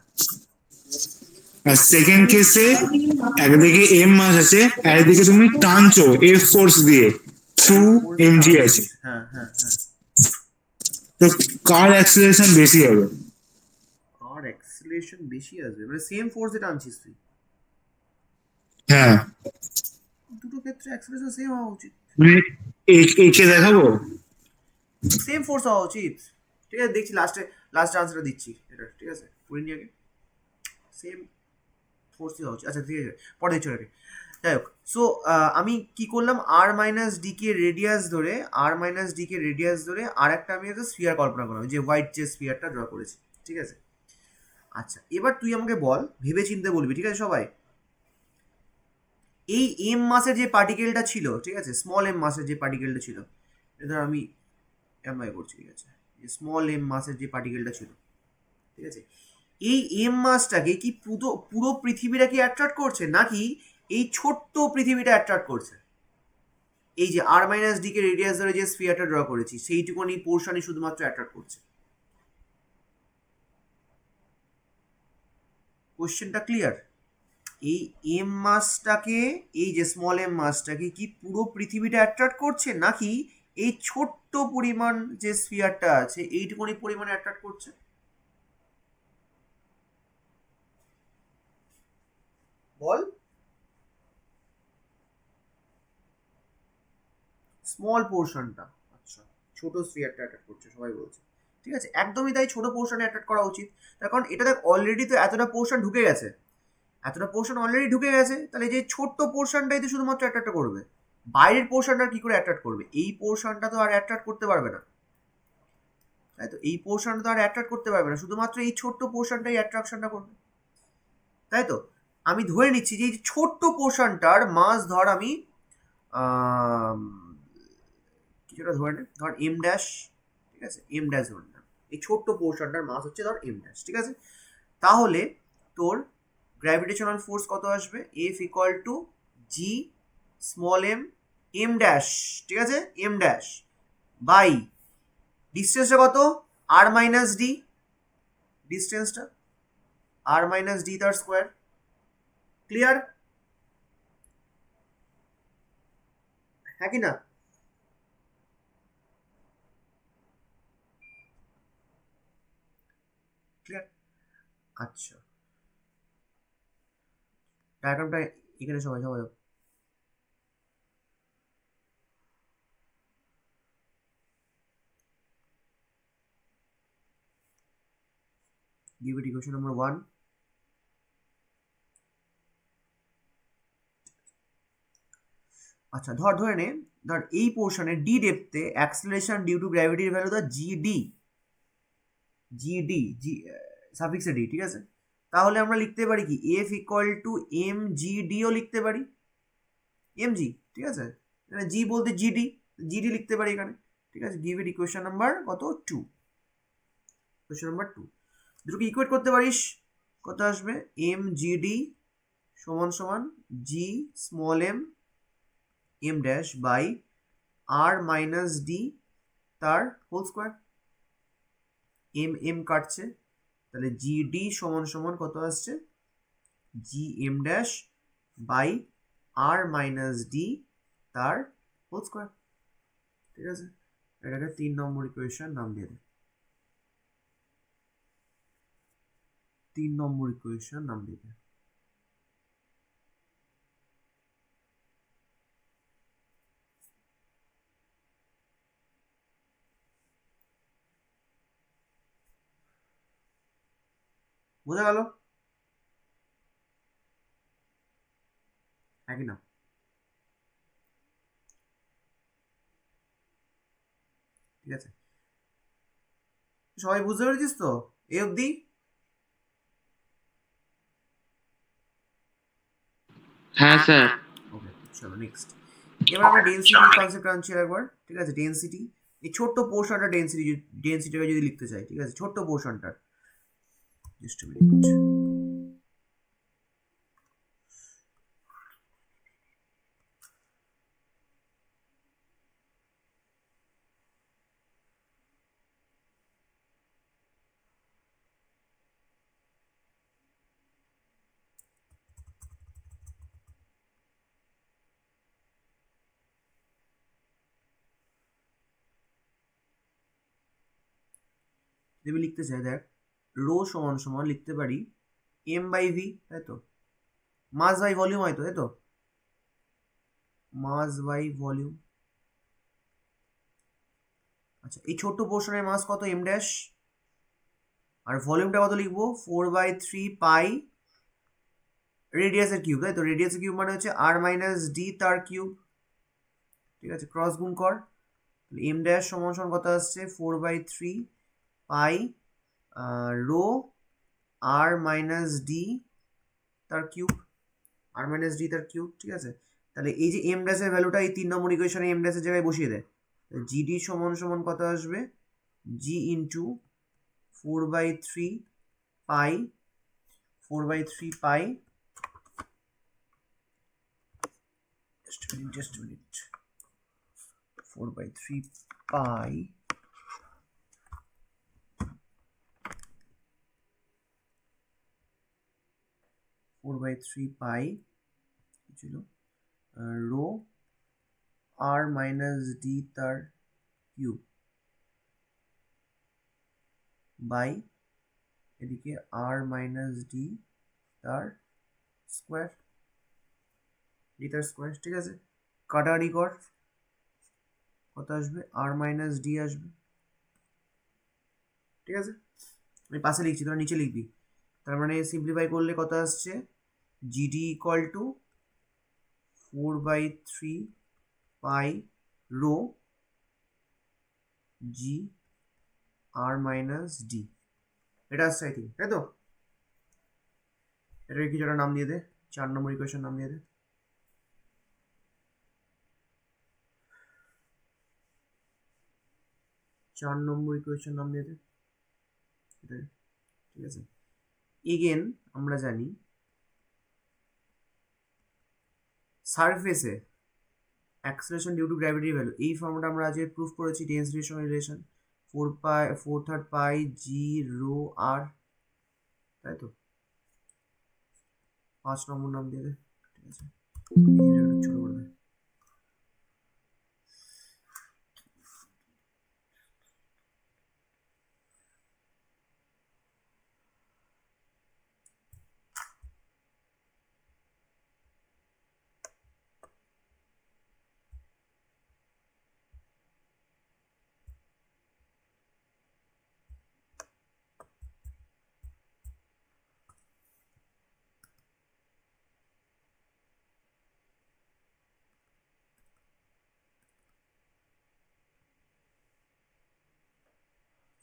আর সেকেন্ড কেসে একদিকে এম মাস আছে, আর একদিকে তুমি টানছো এফ ফোর্স দিয়ে 2mg আছে। হ্যাঁ হ্যাঁ হ্যাঁ। তো কার অ্যাক্সেলারেশন বেশি হবে? আর অ্যাক্সিলারেশন বেশি আসবে, মানে সেম ফোর্সে টানছিস তুই, হ্যাঁ, দুটো ক্ষেত্রে অ্যাক্সিলারেশন সেম হওয়া উচিত, একে দেখাবো। সেম ফোর্স হওয়া উচিত। ঠিক আছে, দেখছি লাস্ট আনসারটা দিচ্ছি এটা, ঠিক আছে, পড়ে নিয়ে আগে। সেম ফোর্সই হওয়া উচিত। আচ্ছা ঠিক আছে, পরে দিচ্ছি ওটাকে। যাই হোক, সো আমি কি করলাম, আর মাইনাস ডি কে রেডিয়াস ধরে, আর মাইনাস ডি কে রেডিয়াস ধরে আর একটা আমি একটা স্ফিয়ার কল্পনা করলাম, যে হোয়াইট যে স্ফিয়ারটা ড্র করেছি, ঠিক আছে। আচ্ছা এবার তুই আমাকে বল, ভেবে চিন্তে বলবি, ঠিক আছে সবাই। এই এম মাসের যে পার্টিকেলটা ছিল, ঠিক আছে, স্মল এম মাসের যে পার্টিকেলটা ছিল, এটা ধর আমি এমআই করছি, ঠিক আছে, স্মল এম মাসের যে পার্টিকেলটা ছিল, ঠিক আছে, এই এম মাসটাকে কি পুরো পৃথিবীটা কি অ্যাট্রাক্ট করছে, নাকি এই ছোট্ট পৃথিবীটা অ্যাট্রাক্ট করছে? এই যে আর মাইনাস ডি কে রেডিয়াস ধরে যে স্ফিয়ারটা ড্র করেছি, সেইটুকুনি পোর্শনই শুধুমাত্র অ্যাট্রাক্ট করছে। কোশ্চেনটা ক্লিয়ার? এই এম মাসটাকে, এই যে স্মল এম মাসটাকে কি পুরো পৃথিবীটা অ্যাট্রাক্ট করছে, নাকি এই ছোট্ট পরিমাণ যে স্ফিয়ারটা আছে এইটুকুনি পরিমাণে অ্যাট্রাক্ট করছে? বল। স্মল পোর্শনটা, আচ্ছা, ছোট স্ফিয়ারটা অ্যাট্রাক্ট করছে সবাই বলছে, ঠিক আছে, একদমই তাই, ছোট পোর্শনে অ্যাট্রাক্ট করা উচিত। তার কারণ এটা দেখ অলরেডি তো এতটা পোর্শন ঢুকে গেছে, এতটা পোর্শন অলরেডি ঢুকে গেছে, তাহলে যে ছোট্ট পোর্শনটাই তো শুধুমাত্র অ্যাট্রাক্ট করবে, বাইরের পোর্শনটা কি করে অ্যাট্রাক্ট করবে? এই পোর্শনটা তো আর অ্যাট্রাক্ট করতে পারবে না, তাই তো, এই পোর্শনটা তো আর অ্যাট্রাক্ট করতে পারবে না, শুধুমাত্র এই ছোট্ট পোর্শনটাই অ্যাট্রাকশনটা করবে, তাই তো। আমি ধরে নিচ্ছি যে এই ছোট্ট পোর্শনটার মাস ধর আমি কিছুটা ধরে নে, ধর এম ড্যাশ, ঠিক আছে, এম ড্যাশ ধরে নিলাম, এই ছোট্ট পোর্শনটার মাস হচ্ছে ধর এম ড্যাশ, ঠিক আছে। তাহলে তোর গ্র্যাভিটেশনাল ফোর্স কত আসবে? F equal to G small M M dash, ঠিক আছে, এম ড্যাশ বাই ডিস্টেন্সটা কত? আর মাইনাস ডি, ডিস্টেন্সটা আর মাইনাস ডি তার স্কোয়ার। ক্লিয়ার? হ্যাঁ কি না? ক্লিয়ার? আচ্ছা, ডায়াগ্রামটা এখানে সবাই সবাই give it equation number 1. আচ্ছা ধরে নে, ধর এই পোর্শনে ডি ডেপথে অ্যাক্সেলারেশন ডিউ টু গ্র্যাভিটির ভ্যালু ধর জিডি, জি সাফিক্সে ডি, ঠিক আছে? তাহলে আমরা লিখতে পারি কি F equal to M G ডিও লিখতে পারি, এম জি, ঠিক আছে? এখানে জি বলতে জিডি, জিডি লিখতে পারি এখানে, ঠিক আছে? গিভ ইট ইকুয়েশন নাম্বার কত 2, ইকুয়েশন নাম্বার 2 দুটোকে ইকুয়েট করতে পারিস, কত আসবে এম জিডি সমান সমান G small M M dash by R minus D তার হোল স্কোয়ার, এম এম কাটছে, তাহলে জিডি সমান সমান কত আসছে G M dash by R minus D তার হোল স্কোয়ার, ঠিক আছে? এটাকে 3 নম্বর ইকুয়েশন নাম দিয়ে দে, 3 নম্বর ইকুয়েশন নাম দিয়ে দে। বোঝা গেল? একই না? ঠিক আছে, সবাই বুঝতে পেরেছিস তো এই অবধি? হ্যাঁ স্যার। ওকে, চলো নেক্সট। এবার আমরা ডেনসিটি কনসেপ্ট আনছি একবার, ঠিক আছে? ডেনসিটি, এই ছোট্ট পোর্শনটা ডেনসিটিটাকে যদি লিখতে চাই, ঠিক আছে? ছোট্ট পোর্শনটার, জাস্ট মিনিট, যদি আমি লিখতে চাই, দেখ রো সমান সমান লিখতে পারি এম বাই ভি, তাই তো? মাস বাই ভলিউম হয় তো, তাই তো? মাস বাই ভলিউম। আচ্ছা, এই ছোট্ট পোর্শনের মাস কত এম ড্যাশ, আর ভলিউমটা কত লিখবো 4/3 পাই রেডিয়াসের কিউব, তাই তো? রেডিয়াসের কিউব মানে হচ্ছে আর মাইনাস ডি তার কিউব, ঠিক আছে? ক্রস গুণ কর, এম ড্যাশ সমান সমান কত আসছে 4/3 pi rho R minus D তার কিউব, আর মাইনাস ডি তার কিউব, ঠিক আছে? তাহলে এই যে এম ড্যাশের ভ্যালুটা এই 3 নম্বর ইকুয়েশনে এম ড্যাশের জায়গায় বসিয়ে দেয়, জিডি সমান সমান কত আসবে G into 4/3 pi 4/3 pi, just a minute, 4/3 pi 4/3 pi ছিল রো আর মাইনাস ডি তার কিউব বাই এদিকে আর মাইনাস ডি তার স্কোয়ার, ডি তার স্কোয়ার, ঠিক আছে? কাটাকাটি কর, কত আসবে আর মাইনাস ডি আসবে, ঠিক আছে? আমি পাশে লিখছি, তোরা নিচে লিখবি। তার মানে সিম্পলিফাই করলে কত আসছে GD equal to 4/3 pi rho G R minus D, এটা আসছে আই থিঙ্ক, তাই তো? এটাকে কিছু একটা নাম দিয়ে দে, 4 নম্বর ইকুয়েশন নাম দিয়ে দে। চার নম্বর ইকুয়েশন নাম দিয়ে দে, ঠিক আছে? এগেন আমরা জানি সারফেসে acceleration due to gravity value, এই ফর্মটা আমরা আজকে প্রুফ করেছি ডেন্সিটির সঙ্গে রিলেশন 4/3 পাই জি রো আর, তাই তো? 5 নম্বর নাম দিয়ে দে, ঠিক আছে? একটু ছোট করে দে।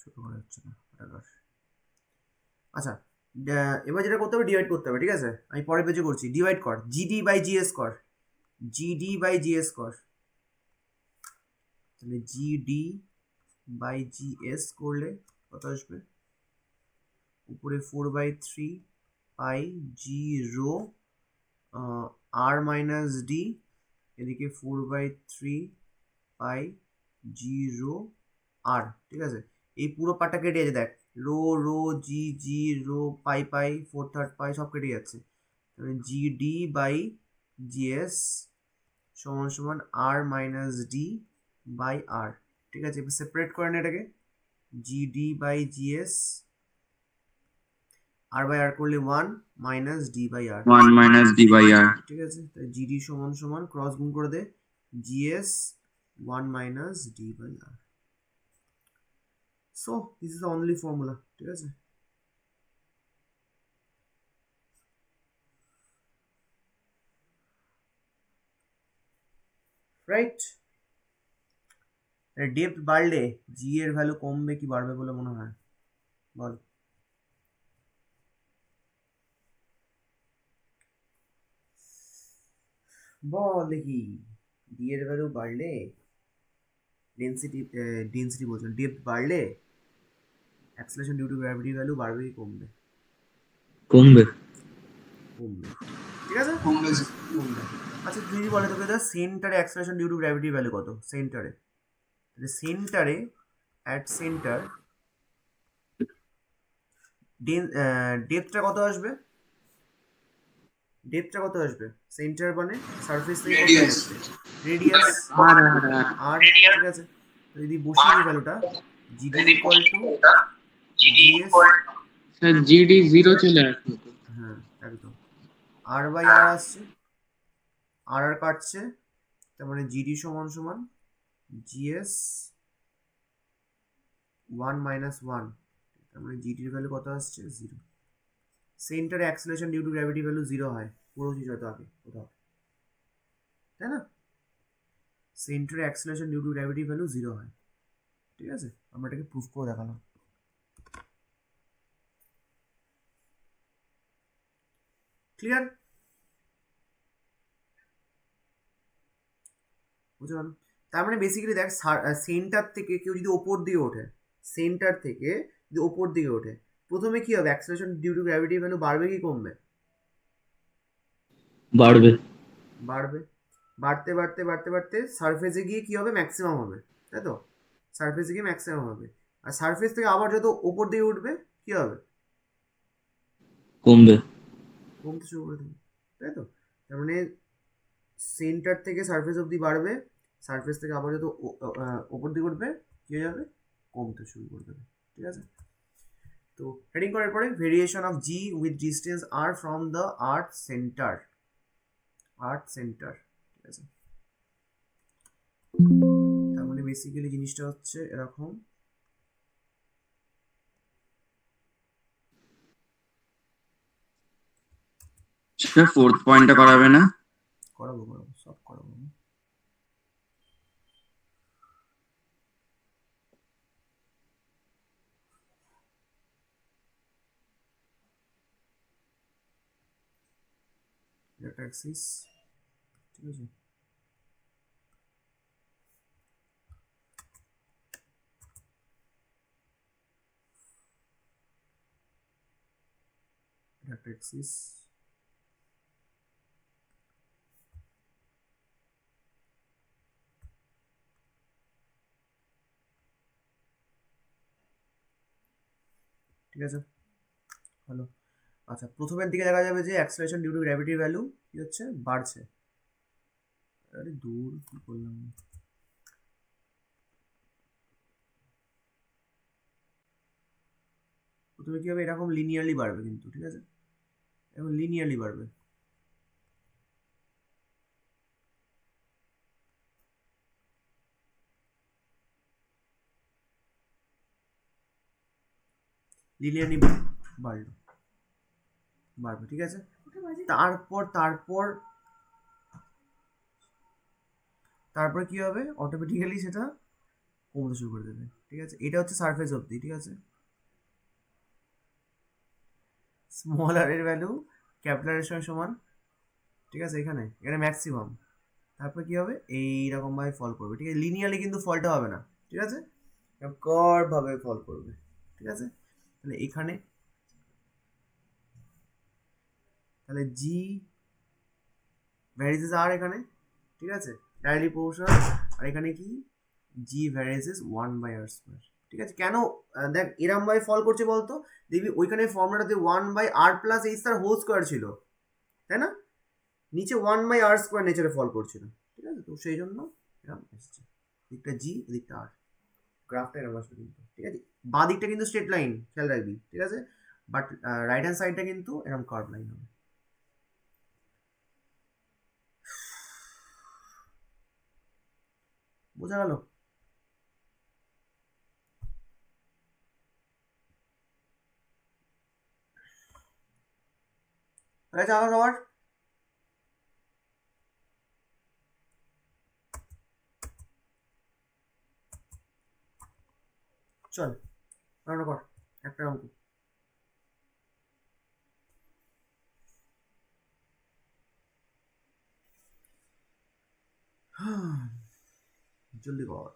ছোট করা যাচ্ছে না, এটা কর। আচ্ছা, এবার যেটা করতে হবে ডিভাইড করতে হবে, ঠিক আছে? আমি পরের পেজে করছি। ডিভাইড কর, জিডি বাই জিএস কর, জিডি বাই জিএস কর। তাহলে জিডি বাই জিএস করলে কত আসবে? উপরে 4/3 পাই জি রো আর মাইনাস ডি, এদিকে 4/3 পাই জি রো আর, ঠিক আছে? এই পুরো পার্টটা কেটে যাচ্ছে, দেখ, rho rho G G rho pi pi 4/3 pi সব কেটে যাচ্ছে। তাহলে জিডি বাই জিএস সমান সমান R minus D by R, ঠিক আছে? এবার সেপারেট করে না এটাকে, GD by GS R by R করলে 1 minus D by R, 1 minus d by r. ঠিক আছে? তাই জিডি সমান সমান ক্রস গুণ করে দে, GS 1 minus D by R. So this is the only formula, ঠিক আছে? রাইট। ডেপথ বাড়লে জি এর ভ্যালু কমবে কি বাড়বে বলে মনে হয়? বল। বল দেখি, ডি এর ভ্যালু বাড়লে ডেন্সিটি বলছেন, ডেপথ বাড়লে acceleration due to gravity value বাড়বে কি কমবে? কমবে। কমবে, ঠিক আছে? কমবে। আচ্ছা তুই যদি বলে তোকে সেন্টারে acceleration due to gravity value কত? সেন্টারে, তাহলে সেন্টারে অ্যাট সেন্টার ডেপথটা কত আসবে? ডেপথটা কত আসবে? সেন্টার মানে সারফেস থেকে কত আসবে? রেডিয়াস আর, ঠিক আছে? তো যদি বসিয়ে দিই ভ্যালুটা, GD equal two GS, sir GD 0 চলে আসবে তো। হ্যাঁ একদম, আর বাই আর আসছে, আর আর কাটছে, তার মানে জিডি সমান সমান জিএস 1 মাইনাস 1, তার মানে জিডির ভ্যালু কত আসছে? 0। সেন্টারে acceleration due to gravity value 0 হয়, পুরো জিনিস হয়তো আগে কোথাও, তাই না? সেন্টারে acceleration due to gravity value 0 হয়, ঠিক আছে? আমরা এটাকে প্রুফ করে দেখালাম। ক্লিয়ার? বুঝতে পারলাম। তার মানে বেসিক্যালি দেখ, সেন্টার থেকে কেউ যদি ওপর দিকে ওঠে, সেন্টার থেকে যদি ওপর দিকে ওঠে, প্রথমে কি হবে? Acceleration due to gravity value বাড়বে কি কমবে? বাড়বে। বাড়বে। বাড়তে বাড়তে বাড়তে বাড়তে সারফেসে গিয়ে কি হবে? ম্যাক্সিমাম হবে, তাই তো? সারফেসে গিয়ে ম্যাক্সিমাম হবে, আর সারফেস থেকে আবার যত ওপর দিকে উঠবে কি হবে? কমবে। কমতে শুরু করে দেবে, তাই তো? তার মানে সেন্টার থেকে সারফেস অবধি বাড়বে, সারফেস থেকে আবার যত ওপর দিকে উঠবে কি হয়ে যাবে? কমতে শুরু করে দেবে, ঠিক আছে? তো হেডিং করার পরে variation of G with distance are from the earth centre, earth centre, ঠিক আছে? তার মানে বেসিক্যালি জিনিসটা হচ্ছে এরকম, স্যার ফোর্থ পয়েন্টটা করাবে না? করাবো সব করাবো। এটা অ্যাক্সিস, ঠিক আছে? এটা অ্যাক্সিস, ঠিক আছে? হ্যালো। আচ্ছা প্রথমের দিকে দেখা যাবে যে অ্যাক্সেলারেশন ডিউ টু গ্র্যাভিটির ভ্যালু কি হচ্ছে? বাড়ছে। আরে দূর কি করলাম, প্রথমে কি হবে? এরকম লিনিয়ারলি বাড়বে কিন্তু, ঠিক আছে? এখন লিনিয়ারলি বাড়বে, লিনিয়ারলি বাড়লো, বাড়বে, ঠিক আছে? তারপর তারপর তারপর কি হবে? অটোমেটিক্যালি সেটা কমতে শুরু করে দেবে, ঠিক আছে? এটা হচ্ছে সারফেস অবধি, ঠিক আছে? স্মল আর এর ভ্যালু ক্যাপিটাল এর সঙ্গে সমান, ঠিক আছে, এখানে এখানে ম্যাক্সিমাম, তারপর কি হবে এইরকম ভাবে ফল করবে, ঠিক আছে, লিনিয়ারলি কিন্তু ফলটা হবে না, ঠিক আছে, কার্ভ ভাবে ফল করবে, ঠিক আছে। তাহলে এখানে তাহলে জি ভ্যারিজেস আর এখানে, ঠিক আছে, ডাইরেক্টলি প্রপোর্শনাল, আর এখানে কি জি ভ্যারিজেস 1/r², ঠিক আছে। কেন দেখ এরম ভাবে ফল করছে বলতো, দেখবি ওইখানে ফর্মুলাটাতে 1/r+h² ছিল, তাই না, নিচে 1/r² নেচারে ফল করছিল, ঠিক আছে, তো সেই জন্য এরকম এসেছে, দিকটা জি এদিকটা আর, গ্রাফটা এরকম আসবে কিন্তু, ঠিক আছে, বাঁ দিকটা কিন্তু স্ট্রেট লাইন খেয়াল রাখবি, ঠিক আছে, বাট রাইট হ্যান্ড সাইডটা কিন্তু এরকম কার্ভ লাইন হবে। বোঝা গেল? আচ্ছা আমার সবার চল রান্না কর একটা অঙ্ক। জলদি কর।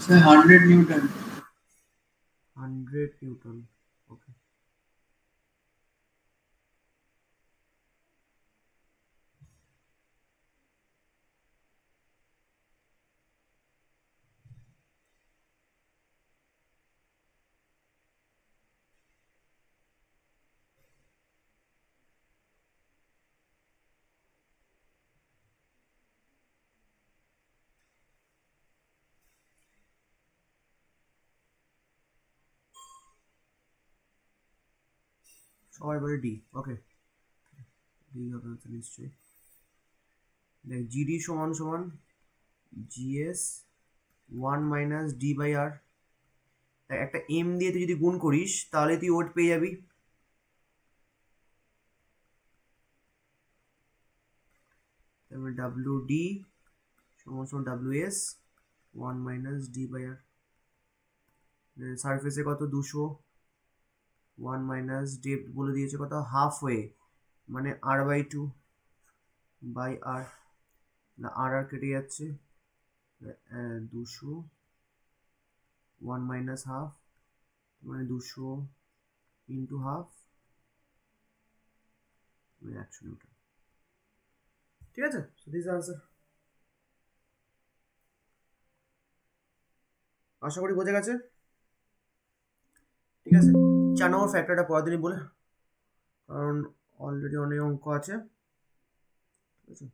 Sir 100 Newton. 100 নিউটন, ওকে। সবাই বলে ডি, ওকে, ডি হবে তো নিশ্চয়ই। দেখ জিডি সমান সমান জিএস 1 - d/r, একটা এম দিয়ে তুই যদি গুণ করিস তাহলে তুই ওট পেয়ে যাবি, তারপরে ডাব্লিউ ডি সমান সমান ডাব্লিউ এস 1 - d/r, সারফেসে কত 200, 1 - ডেপথ বলে দিয়েছে কত হাফ ওয়ে, মানে r/2/r, না আর আর কেটে যাচ্ছে, 200 1 - হাফ মানে 200 ইন্টু হাফ মানে 100 নিউটন, ঠিক আছে। সো দিস আনসার, আশা করি বোঝা গেছে, ঠিক আছে। 4 নম্বর ফ্যাক্টরটা পরের দিনই বলে, কারণ অলরেডি অনেক অঙ্ক আছে, ঠিক আছে।